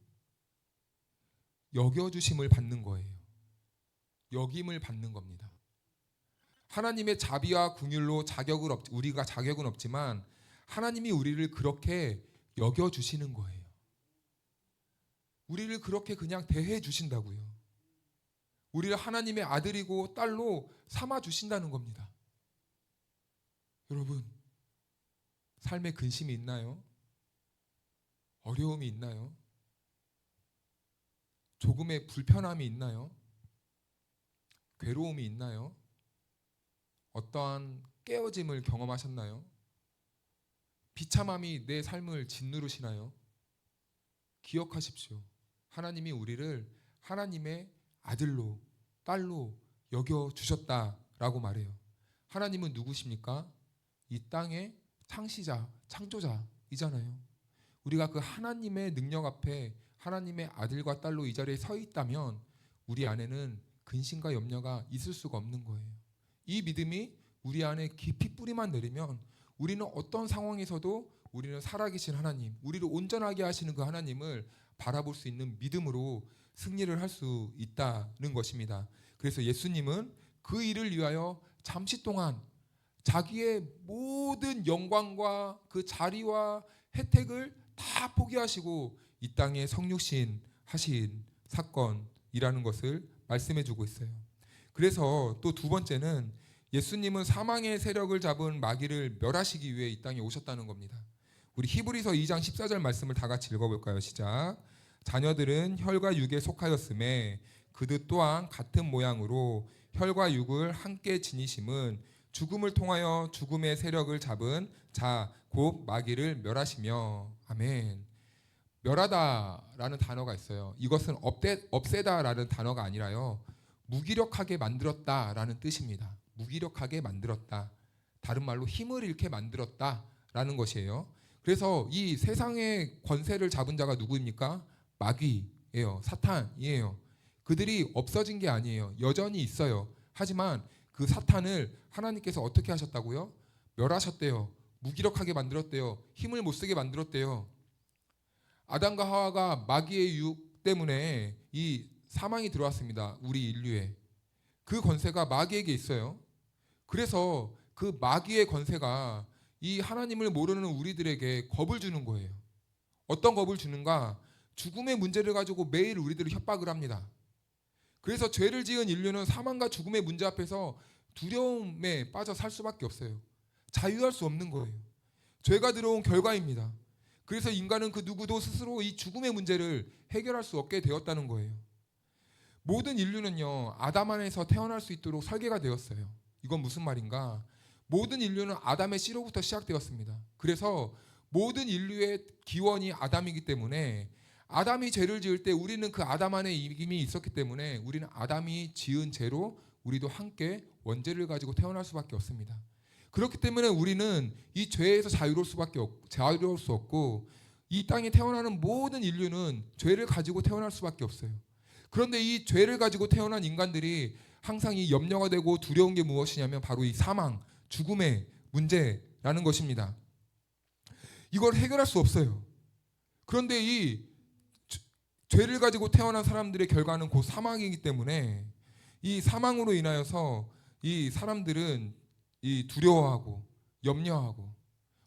여겨주심을 받는 거예요. 여김을 받는 겁니다. 하나님의 자비와 긍휼로 우리가 자격은 없지만 하나님이 우리를 그렇게 여겨주시는 거예요. 우리를 그렇게 그냥 대해 주신다고요. 우리를 하나님의 아들이고 딸로 삼아 주신다는 겁니다. 여러분, 삶에 근심이 있나요? 어려움이 있나요? 조금의 불편함이 있나요? 괴로움이 있나요? 어떠한 깨어짐을 경험하셨나요? 비참함이 내 삶을 짓누르시나요? 기억하십시오. 하나님이 우리를 하나님의 아들로, 딸로 여겨주셨다라고 말해요. 하나님은 누구십니까? 이 땅의 창시자, 창조자이잖아요. 우리가 그 하나님의 능력 앞에 하나님의 아들과 딸로 이 자리에 서 있다면 우리 안에는 근심과 염려가 있을 수가 없는 거예요. 이 믿음이 우리 안에 깊이 뿌리만 내리면 우리는 어떤 상황에서도 우리는 살아계신 하나님, 우리를 온전하게 하시는 그 하나님을 바라볼 수 있는 믿음으로 승리를 할 수 있다는 것입니다. 그래서 예수님은 그 일을 위하여 잠시 동안 자기의 모든 영광과 그 자리와 혜택을 다 포기하시고 이 땅에 성육신 하신 사건입니다. 이라는 것을 말씀해 주고 있어요. 그래서 또 두 번째는 예수님은 사망의 세력을 잡은 마귀를 멸하시기 위해 이 땅에 오셨다는 겁니다. 우리 히브리서 2장 14절 말씀을 다 같이 읽어볼까요? 시작. 자녀들은 혈과 육에 속하였음에 그들 또한 같은 모양으로 혈과 육을 함께 지니심은 죽음을 통하여 죽음의 세력을 잡은 자 곧 마귀를 멸하시며. 아멘. 멸하다라는 단어가 있어요. 이것은 없애다라는 단어가 아니라요, 무기력하게 만들었다라는 뜻입니다. 무기력하게 만들었다. 다른 말로 힘을 잃게 만들었다라는 것이에요. 그래서 이 세상의 권세를 잡은 자가 누구입니까? 마귀예요. 사탄이에요. 그들이 없어진 게 아니에요. 여전히 있어요. 하지만 그 사탄을 하나님께서 어떻게 하셨다고요? 멸하셨대요. 무기력하게 만들었대요. 힘을 못 쓰게 만들었대요. 아담과 하와가 마귀의 유혹 때문에 이 사망이 들어왔습니다. 우리 인류에. 그 권세가 마귀에게 있어요. 그래서 그 마귀의 권세가 이 하나님을 모르는 우리들에게 겁을 주는 거예요. 어떤 겁을 주는가? 죽음의 문제를 가지고 매일 우리들을 협박을 합니다. 그래서 죄를 지은 인류는 사망과 죽음의 문제 앞에서 두려움에 빠져 살 수밖에 없어요. 자유할 수 없는 거예요. 죄가 들어온 결과입니다. 그래서 인간은 그 누구도 스스로 이 죽음의 문제를 해결할 수 없게 되었다는 거예요. 모든 인류는요, 아담 안에서 태어날 수 있도록 설계가 되었어요. 이건 무슨 말인가? 모든 인류는 아담의 씨로부터 시작되었습니다. 그래서 모든 인류의 기원이 아담이기 때문에 아담이 죄를 지을 때 우리는 그 아담 안에 이미 있었기 때문에 우리는 아담이 지은 죄로 우리도 함께 원죄를 가지고 태어날 수밖에 없습니다. 그렇기 때문에 우리는 이 죄에서 자유로울 수 없고 이 땅에 태어나는 모든 인류는 죄를 가지고 태어날 수밖에 없어요. 그런데 이 죄를 가지고 태어난 인간들이 항상 이 염려가 되고 두려운 게 무엇이냐면 바로 이 사망, 죽음의 문제라는 것입니다. 이걸 해결할 수 없어요. 그런데 이 죄를 가지고 태어난 사람들의 결과는 곧 사망이기 때문에 이 사망으로 인하여서 이 사람들은 이 두려워하고 염려하고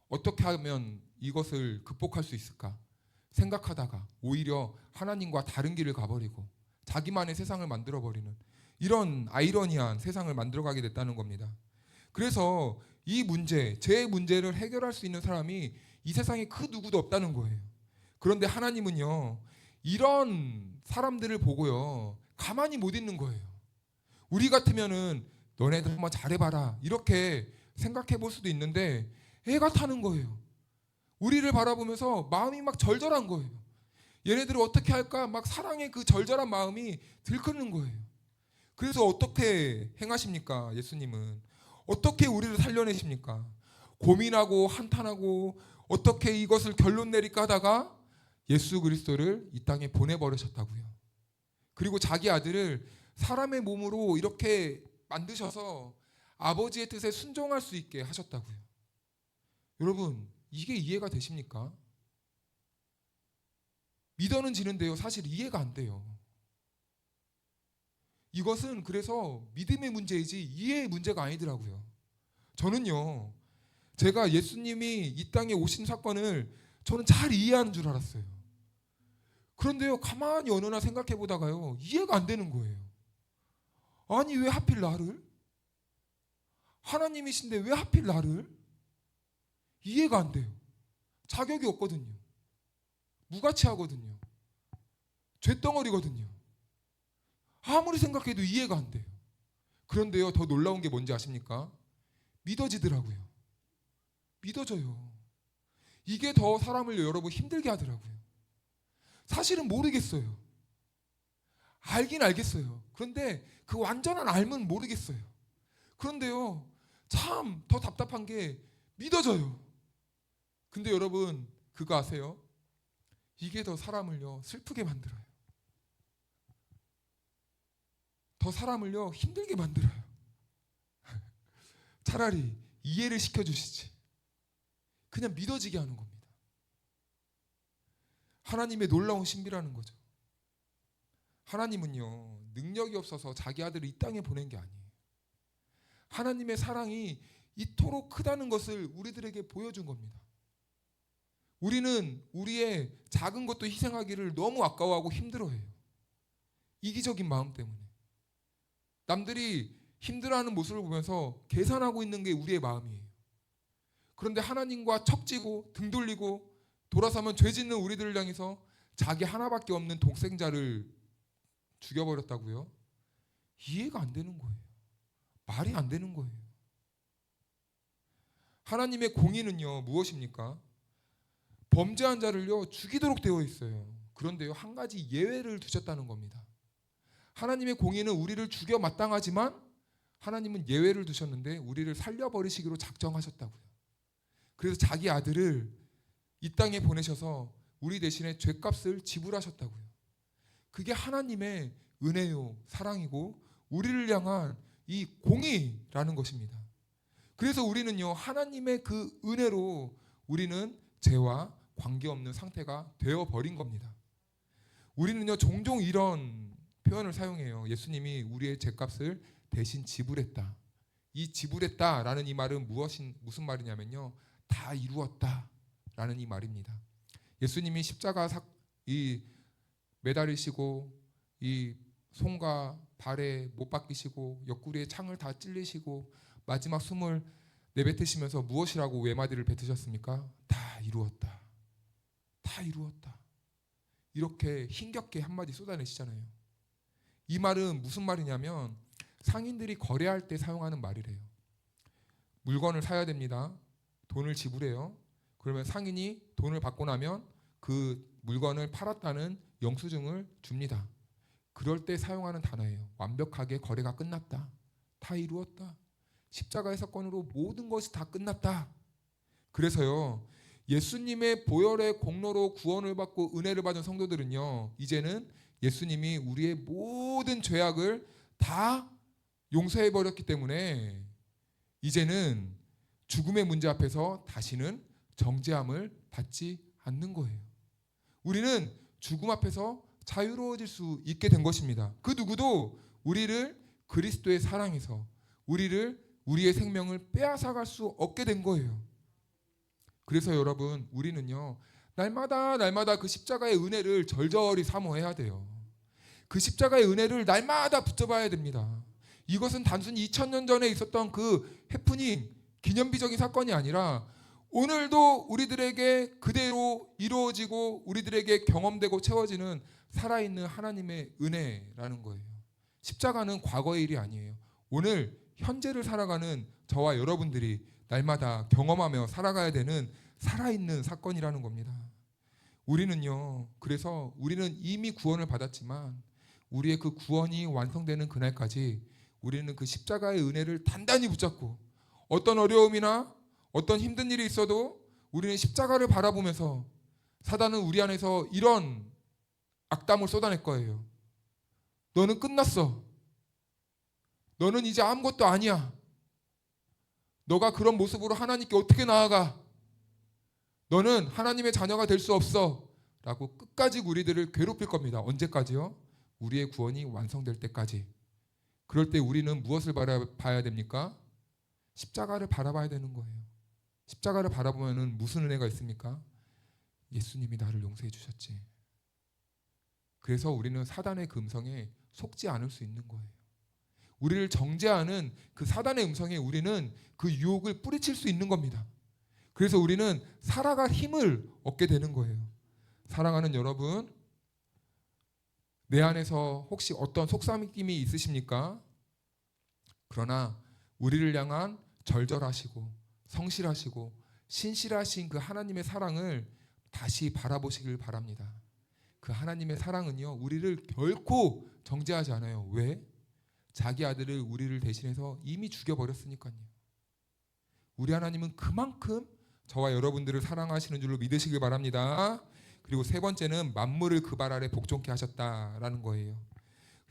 어떻게 하면 이것을 극복할 수 있을까 생각하다가 오히려 하나님과 다른 길을 가버리고 자기만의 세상을 만들어버리는 이런 아이러니한 세상을 만들어가게 됐다는 겁니다. 그래서 이 문제, 죄의 문제를 해결할 수 있는 사람이 이 세상에 그 누구도 없다는 거예요. 그런데 하나님은요, 이런 사람들을 보고요, 가만히 못 있는 거예요. 우리 같으면은 너네들 한번 잘해봐라 이렇게 생각해 볼 수도 있는데 애가 타는 거예요. 우리를 바라보면서 마음이 막 절절한 거예요. 얘네들을 어떻게 할까 막 사랑의 그 절절한 마음이 들끓는 거예요. 그래서 어떻게 행하십니까? 예수님은 어떻게 우리를 살려내십니까? 고민하고 한탄하고 어떻게 이것을 결론 내릴까 하다가 예수 그리스도를 이 땅에 보내버리셨다고요. 그리고 자기 아들을 사람의 몸으로 이렇게 만드셔서 아버지의 뜻에 순종할 수 있게 하셨다고요. 여러분, 이게 이해가 되십니까? 믿어는 지는데요, 사실 이해가 안 돼요. 이것은 그래서 믿음의 문제이지 이해의 문제가 아니더라고요. 저는요, 제가 예수님이 이 땅에 오신 사건을 저는 잘 이해하는 줄 알았어요. 그런데요, 가만히 어느 날 생각해 보다가요, 이해가 안 되는 거예요. 아니, 왜 하필 나를? 하나님이신데 왜 하필 나를? 이해가 안 돼요. 자격이 없거든요. 무가치하거든요. 죄덩어리거든요. 아무리 생각해도 이해가 안 돼요. 그런데요, 더 놀라운 게 뭔지 아십니까? 믿어지더라고요. 믿어져요. 이게 더 사람을 여러분 힘들게 하더라고요. 사실은 모르겠어요. 알긴 알겠어요. 그런데 그 완전한 알면 모르겠어요. 그런데요, 참 더 답답한 게 믿어져요. 근데 여러분, 그거 아세요? 이게 더 사람을요 슬프게 만들어요. 더 사람을요 힘들게 만들어요. 차라리 이해를 시켜주시지. 그냥 믿어지게 하는 겁니다. 하나님의 놀라운 신비라는 거죠. 하나님은요, 능력이 없어서 자기 아들을 이 땅에 보낸 게 아니에요. 하나님의 사랑이 이토록 크다는 것을 우리들에게 보여준 겁니다. 우리는 우리의 작은 것도 희생하기를 너무 아까워하고 힘들어해요. 이기적인 마음 때문에. 남들이 힘들어하는 모습을 보면서 계산하고 있는 게 우리의 마음이에요. 그런데 하나님과 척지고 등 돌리고 돌아서면 죄 짓는 우리들을 향해서 자기 하나밖에 없는 독생자를 죽여버렸다고요? 이해가 안 되는 거예요. 말이 안 되는 거예요. 하나님의 공의는요 무엇입니까? 범죄한 자를요 죽이도록 되어 있어요. 그런데요 한 가지 예외를 두셨다는 겁니다. 하나님의 공의는 우리를 죽여 마땅하지만 하나님은 예외를 두셨는데 우리를 살려버리시기로 작정하셨다고요. 그래서 자기 아들을 이 땅에 보내셔서 우리 대신에 죄값을 지불하셨다고요. 그게 하나님의 은혜요 사랑이고 우리를 향한 이 공의라는 것입니다. 그래서 우리는요 하나님의 그 은혜로 우리는 죄와 관계없는 상태가 되어버린 겁니다. 우리는요 종종 이런 표현을 사용해요. 예수님이 우리의 죄값을 대신 지불했다. 이 지불했다라는 이 말은 무슨 말이냐면요 다 이루었다라는 이 말입니다. 예수님이 십자가 이 매달리시고 이 손과 발에 못 박히시고 옆구리에 창을 다 찔리시고 마지막 숨을 내뱉으시면서 무엇이라고 외마디를 뱉으셨습니까? 다 이루었다. 다 이루었다. 이렇게 힘겹게 한마디 쏟아내시잖아요. 이 말은 무슨 말이냐면 상인들이 거래할 때 사용하는 말이래요. 물건을 사야 됩니다. 돈을 지불해요. 그러면 상인이 돈을 받고 나면 그 물건을 팔았다는 영수증을 줍니다. 그럴 때 사용하는 단어예요. 완벽하게 거래가 끝났다. 다 이루었다. 십자가의 사건으로 모든 것이 다 끝났다. 그래서요 예수님의 보혈의 공로로 구원을 받고 은혜를 받은 성도들은요 이제는 예수님이 우리의 모든 죄악을 다 용서해 버렸기 때문에 이제는 죽음의 문제 앞에서 다시는 정죄함을 받지 않는 거예요. 우리는 죽음 앞에서 자유로워질 수 있게 된 것입니다. 그 누구도 우리를 그리스도의 사랑에서 우리의 생명을 빼앗아갈 수 없게 된 거예요. 그래서 여러분 우리는요 날마다 그 십자가의 은혜를 절절히 사모해야 돼요. 그 십자가의 은혜를 날마다 붙잡아야 됩니다. 이것은 단순히 2000년 전에 있었던 그 해프닝 기념비적인 사건이 아니라 오늘도 우리들에게 그대로 이루어지고 우리들에게 경험되고 채워지는 살아있는 하나님의 은혜라는 거예요. 십자가는 과거의 일이 아니에요. 오늘 현재를 살아가는 저와 여러분들이 날마다 경험하며 살아가야 되는 살아있는 사건이라는 겁니다. 그래서 우리는 이미 구원을 받았지만 우리의 그 구원이 완성되는 그날까지 우리는 그 십자가의 은혜를 단단히 붙잡고 어떤 어려움이나 어떤 힘든 일이 있어도 우리는 십자가를 바라보면서 사단은 우리 안에서 이런 악담을 쏟아낼 거예요. 너는 끝났어. 너는 이제 아무것도 아니야. 너가 그런 모습으로 하나님께 어떻게 나아가? 너는 하나님의 자녀가 될 수 없어. 라고 끝까지 우리들을 괴롭힐 겁니다. 언제까지요? 우리의 구원이 완성될 때까지. 그럴 때 우리는 무엇을 바라봐야 됩니까? 십자가를 바라봐야 되는 거예요. 십자가를 바라보면 무슨 은혜가 있습니까? 예수님이 나를 용서해 주셨지. 그래서 우리는 사단의 그 음성에 속지 않을 수 있는 거예요. 우리를 정죄하는 그 사단의 음성에 우리는 그 유혹을 뿌리칠 수 있는 겁니다. 그래서 우리는 살아갈 힘을 얻게 되는 거예요. 사랑하는 여러분, 내 안에서 혹시 어떤 속삭임이 있으십니까? 그러나 우리를 향한 절절하시고 성실하시고 신실하신 그 하나님의 사랑을 다시 바라보시길 바랍니다. 그 하나님의 사랑은요 우리를 결코 정죄하지 않아요. 왜? 자기 아들을 우리를 대신해서 이미 죽여버렸으니까요. 우리 하나님은 그만큼 저와 여러분들을 사랑하시는 줄로 믿으시길 바랍니다. 그리고 세 번째는 만물을 그 발 아래 복종케 하셨다라는 거예요.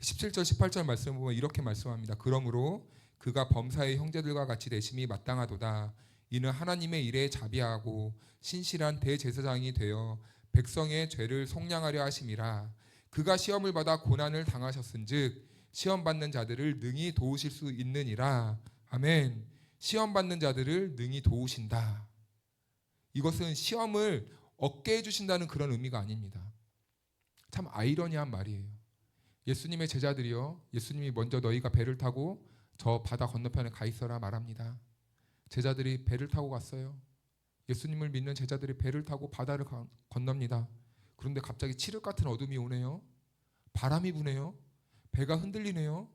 17절 18절 말씀을 보면 이렇게 말씀합니다. 그러므로 그가 범사의 형제들과 같이 되심이 마땅하도다. 이는 하나님의 일에 자비하고 신실한 대제사장이 되어 백성의 죄를 속량하려 하심이라. 그가 시험을 받아 고난을 당하셨은즉 시험 받는 자들을 능히 도우실 수 있느니라. 아멘. 시험 받는 자들을 능히 도우신다. 이것은 시험을 얻게 해주신다는 그런 의미가 아닙니다. 참 아이러니한 말이에요. 예수님의 제자들이요, 예수님이 먼저 너희가 배를 타고 저 바다 건너편에 가 있어라 말합니다. 제자들이 배를 타고 갔어요. 예수님을 믿는 제자들이 배를 타고 바다를 건넙니다. 그런데 갑자기 칠흑 같은 어둠이 오네요. 바람이 부네요. 배가 흔들리네요.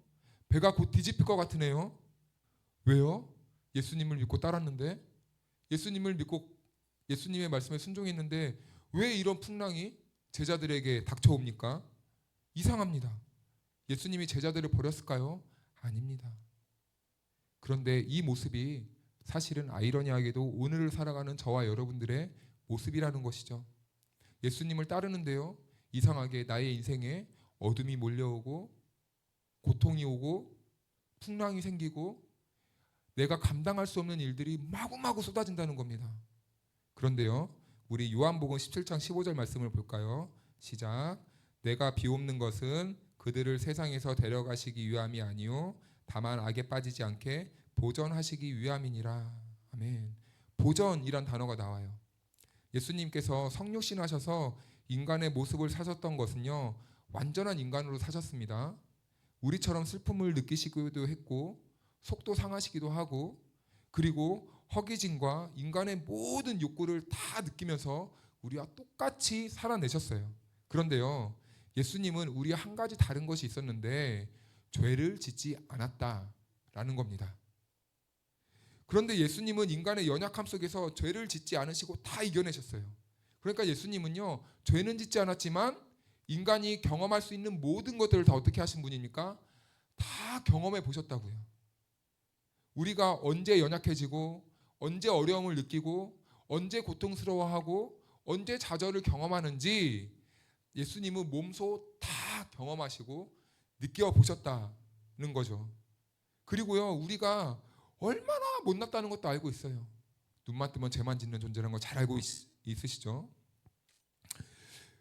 배가 곧 뒤집힐 것 같으네요. 왜요? 예수님을 믿고 따랐는데, 예수님을 믿고 예수님의 말씀에 순종했는데 왜 이런 풍랑이 제자들에게 닥쳐옵니까? 이상합니다. 예수님이 제자들을 버렸을까요? 아닙니다. 그런데 이 모습이 사실은 아이러니하게도 오늘을 살아가는 저와 여러분들의 모습이라는 것이죠. 예수님을 따르는데요, 이상하게 나의 인생에 어둠이 몰려오고 고통이 오고 풍랑이 생기고 내가 감당할 수 없는 일들이 마구마구 쏟아진다는 겁니다. 그런데요, 우리 요한복음 17장 15절 말씀을 볼까요? 시작. 내가 비옵는 것은 그들을 세상에서 데려가시기 위함이 아니요 다만 악에 빠지지 않게 보전하시기 위함이니라. 아멘. 보전이란 단어가 나와요. 예수님께서 성육신하셔서 인간의 모습을 사셨던 것은요, 완전한 인간으로 사셨습니다. 우리처럼 슬픔을 느끼시기도 했고 속도 상하시기도 하고, 그리고 허기짐과 인간의 모든 욕구를 다 느끼면서 우리와 똑같이 살아내셨어요. 그런데요, 예수님은 우리와 한 가지 다른 것이 있었는데 죄를 짓지 않았다라는 겁니다. 그런데 예수님은 인간의 연약함 속에서 죄를 짓지 않으시고 다 이겨내셨어요. 그러니까 예수님은요, 죄는 짓지 않았지만 인간이 경험할 수 있는 모든 것들을 다 어떻게 하신 분입니까? 다 경험해 보셨다고요. 우리가 언제 연약해지고 언제 어려움을 느끼고 언제 고통스러워하고 언제 좌절을 경험하는지 예수님은 몸소 다 경험하시고 느껴보셨다는 거죠. 그리고요, 우리가 얼마나 못났다는 것도 알고 있어요. 눈만 뜨면 죄만 짓는 존재라는 거 잘 알고 있으시죠?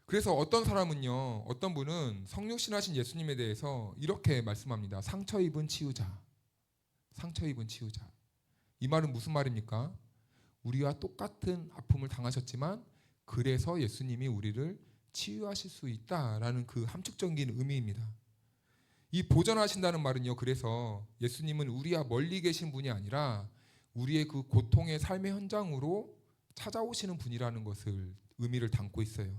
그래서 어떤 사람은요, 어떤 분은 성육신하신 예수님에 대해서 이렇게 말씀합니다. 상처 입은 치유자. 상처 입은 치유자. 이 말은 무슨 말입니까? 우리와 똑같은 아픔을 당하셨지만 그래서 예수님이 우리를 치유하실 수 있다라는 그 함축적인 의미입니다. 이 보전하신다는 말은요, 그래서 예수님은 우리와 멀리 계신 분이 아니라 우리의 그 고통의 삶의 현장으로 찾아오시는 분이라는 것을 의미를 담고 있어요.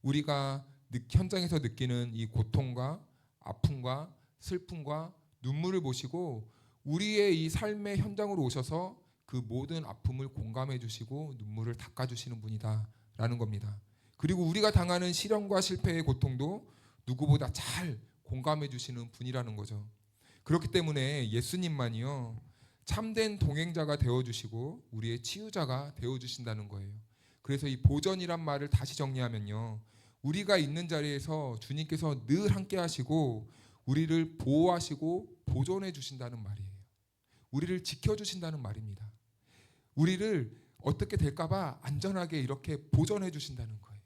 우리가 현장에서 느끼는 이 고통과 아픔과 슬픔과 눈물을 보시고 우리의 이 삶의 현장으로 오셔서 그 모든 아픔을 공감해 주시고 눈물을 닦아 주시는 분이다라는 겁니다. 그리고 우리가 당하는 시련과 실패의 고통도 누구보다 잘 공감해 주시는 분이라는 거죠. 그렇기 때문에 예수님만이요, 참된 동행자가 되어 주시고 우리의 치유자가 되어 주신다는 거예요. 그래서 이 보전이란 말을 다시 정리하면요, 우리가 있는 자리에서 주님께서 늘 함께 하시고 우리를 보호하시고 보존해 주신다는 말이에요. 우리를 지켜 주신다는 말입니다. 우리를 어떻게 될까봐 안전하게 이렇게 보존해 주신다는 거예요.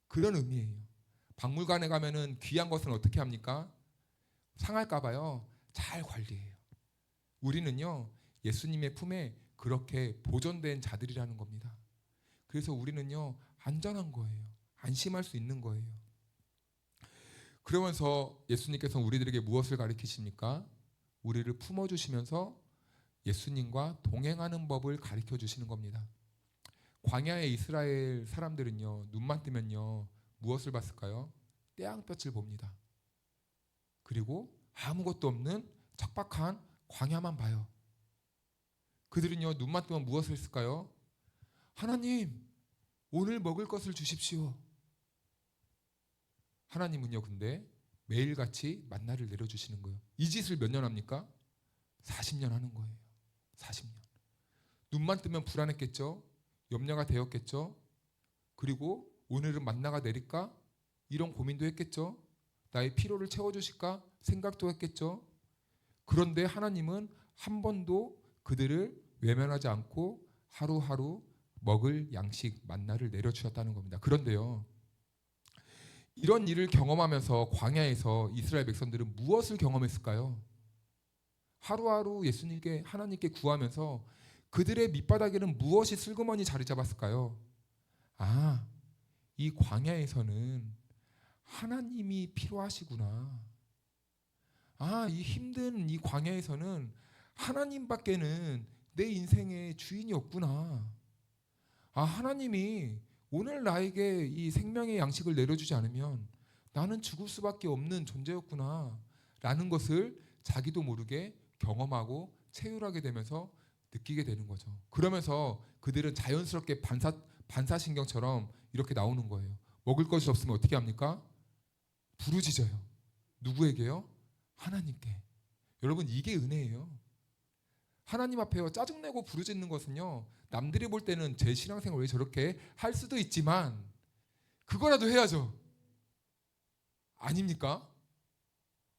그런 의미예요. 박물관에 가면은 귀한 것은 어떻게 합니까? 상할까봐요, 잘 관리해요. 우리는요, 예수님의 품에 그렇게 보존된 자들이라는 겁니다. 그래서 우리는요, 안전한 거예요. 안심할 수 있는 거예요. 그러면서 예수님께서 우리들에게 무엇을 가르치십니까? 우리를 품어주시면서 예수님과 동행하는 법을 가르쳐 주시는 겁니다. 광야의 이스라엘 사람들은요, 눈만 뜨면요, 무엇을 봤을까요? 태양볕을 봅니다. 그리고 아무것도 없는 척박한 광야만 봐요. 그들은요, 눈만 뜨면 무엇을 했을까요? 하나님, 오늘 먹을 것을 주십시오. 하나님은요, 근데 매일같이 만나를 내려주시는 거예요. 이 짓을 몇 년 합니까? 40년 하는 거예요. 40년. 눈만 뜨면 불안했겠죠? 염려가 되었겠죠? 그리고 오늘은 만나가 내릴까? 이런 고민도 했겠죠? 나의 피로를 채워주실까? 생각도 했겠죠? 그런데 하나님은 한 번도 그들을 외면하지 않고 하루하루 먹을 양식 만나를 내려주셨다는 겁니다. 그런데요, 이런 일을 경험하면서 광야에서 이스라엘 백성들은 무엇을 경험했을까요? 하루하루 예수님께, 하나님께 구하면서 그들의 밑바닥에는 무엇이 슬그머니 자리 잡았을까요? 아, 이 광야에서는 하나님이 필요하시구나. 이 힘든 이 광야에서는 하나님밖에는 내 인생의 주인이 없구나. 하나님이 오늘 나에게 이 생명의 양식을 내려주지 않으면 나는 죽을 수밖에 없는 존재였구나 라는 것을 자기도 모르게 경험하고 체휼하게 되면서 느끼게 되는 거죠. 그러면서 그들은 자연스럽게 반사신경처럼 이렇게 나오는 거예요. 먹을 것이 없으면 어떻게 합니까? 부르짖어요. 누구에게요? 하나님께. 여러분, 이게 은혜예요. 하나님 앞에요 짜증내고 부르짖는 것은요, 남들이 볼 때는 제 신앙생활 왜 저렇게 할 수도 있지만 그거라도 해야죠. 아닙니까?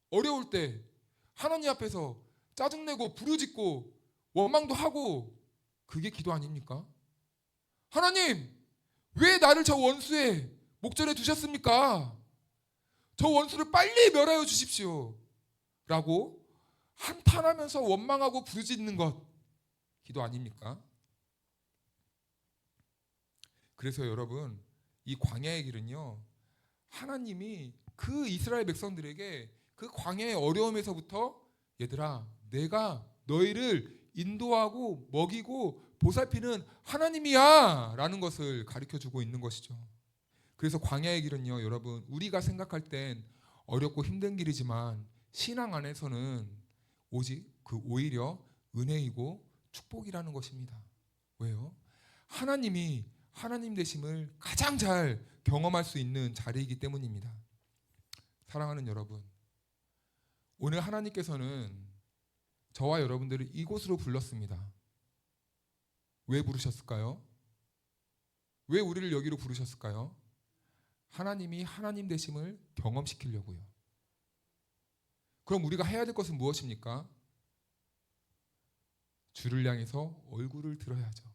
어려울 때 하나님 앞에서 짜증내고 부르짖고 원망도 하고, 그게 기도 아닙니까? 하나님, 왜 나를 저 원수의 목전에 두셨습니까? 저 원수를 빨리 멸하여 주십시오 라고 한탄하면서 원망하고 부르짖는 것, 기도 아닙니까? 그래서 여러분, 이 광야의 길은요, 하나님이 그 이스라엘 백성들에게 그 광야의 어려움에서부터 얘들아, 내가 너희를 인도하고 먹이고 보살피는 하나님이야 라는 것을 가르쳐주고 있는 것이죠. 그래서 광야의 길은요, 여러분, 우리가 생각할 땐 어렵고 힘든 길이지만 신앙 안에서는 오히려 은혜이고 축복이라는 것입니다. 왜요? 하나님이 하나님 되심을 가장 잘 경험할 수 있는 자리이기 때문입니다. 사랑하는 여러분, 오늘 하나님께서는 저와 여러분들을 이곳으로 불렀습니다. 왜 부르셨을까요? 왜 우리를 여기로 부르셨을까요? 하나님이 하나님 되심을 경험시키려고요. 그럼 우리가 해야 될 것은 무엇입니까? 주를 향해서 얼굴을 들어야죠.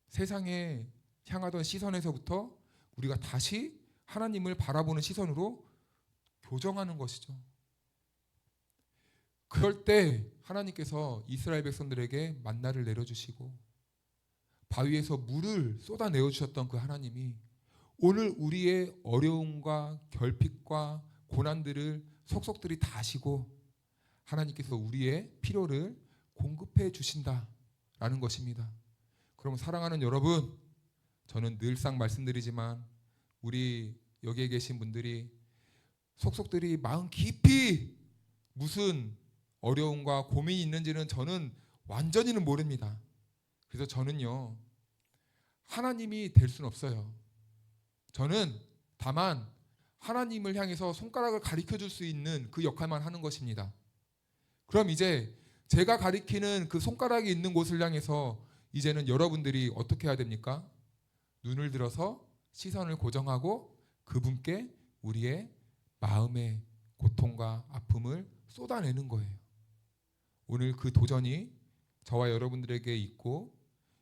세상에 향하던 시선에서부터 우리가 다시 하나님을 바라보는 시선으로 교정하는 것이죠. 그럴 때 하나님께서 이스라엘 백성들에게 만나를 내려주시고 바위에서 물을 쏟아내어 주셨던 그 하나님이 오늘 우리의 어려움과 결핍과 고난들을 속속들이 다 아시고 하나님께서 우리의 필요를 공급해 주신다라는 것입니다. 그럼 사랑하는 여러분, 저는 늘상 말씀드리지만 우리 여기에 계신 분들이 속속들이 마음 깊이 무슨 어려움과 고민이 있는지는 저는 완전히는 모릅니다. 그래서 저는요, 하나님이 될 수는 없어요. 저는 다만 하나님을 향해서 손가락을 가리켜 줄 수 있는 그 역할만 하는 것입니다. 그럼 이제 제가 가리키는 그 손가락이 있는 곳을 향해서 이제는 여러분들이 어떻게 해야 됩니까? 눈을 들어서 시선을 고정하고 그분께 우리의 마음의 고통과 아픔을 쏟아내는 거예요. 오늘 그 도전이 저와 여러분들에게 있고,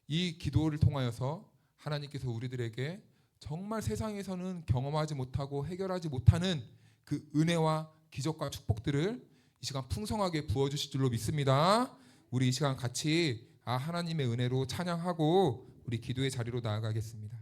이 기도를 통하여서 하나님께서 우리들에게 정말 세상에서는 경험하지 못하고 해결하지 못하는 그 은혜와 기적과 축복들을 이 시간 풍성하게 부어주실 줄로 믿습니다. 우리 이 시간 같이 하나님의 은혜로 찬양하고 우리 기도의 자리로 나아가겠습니다.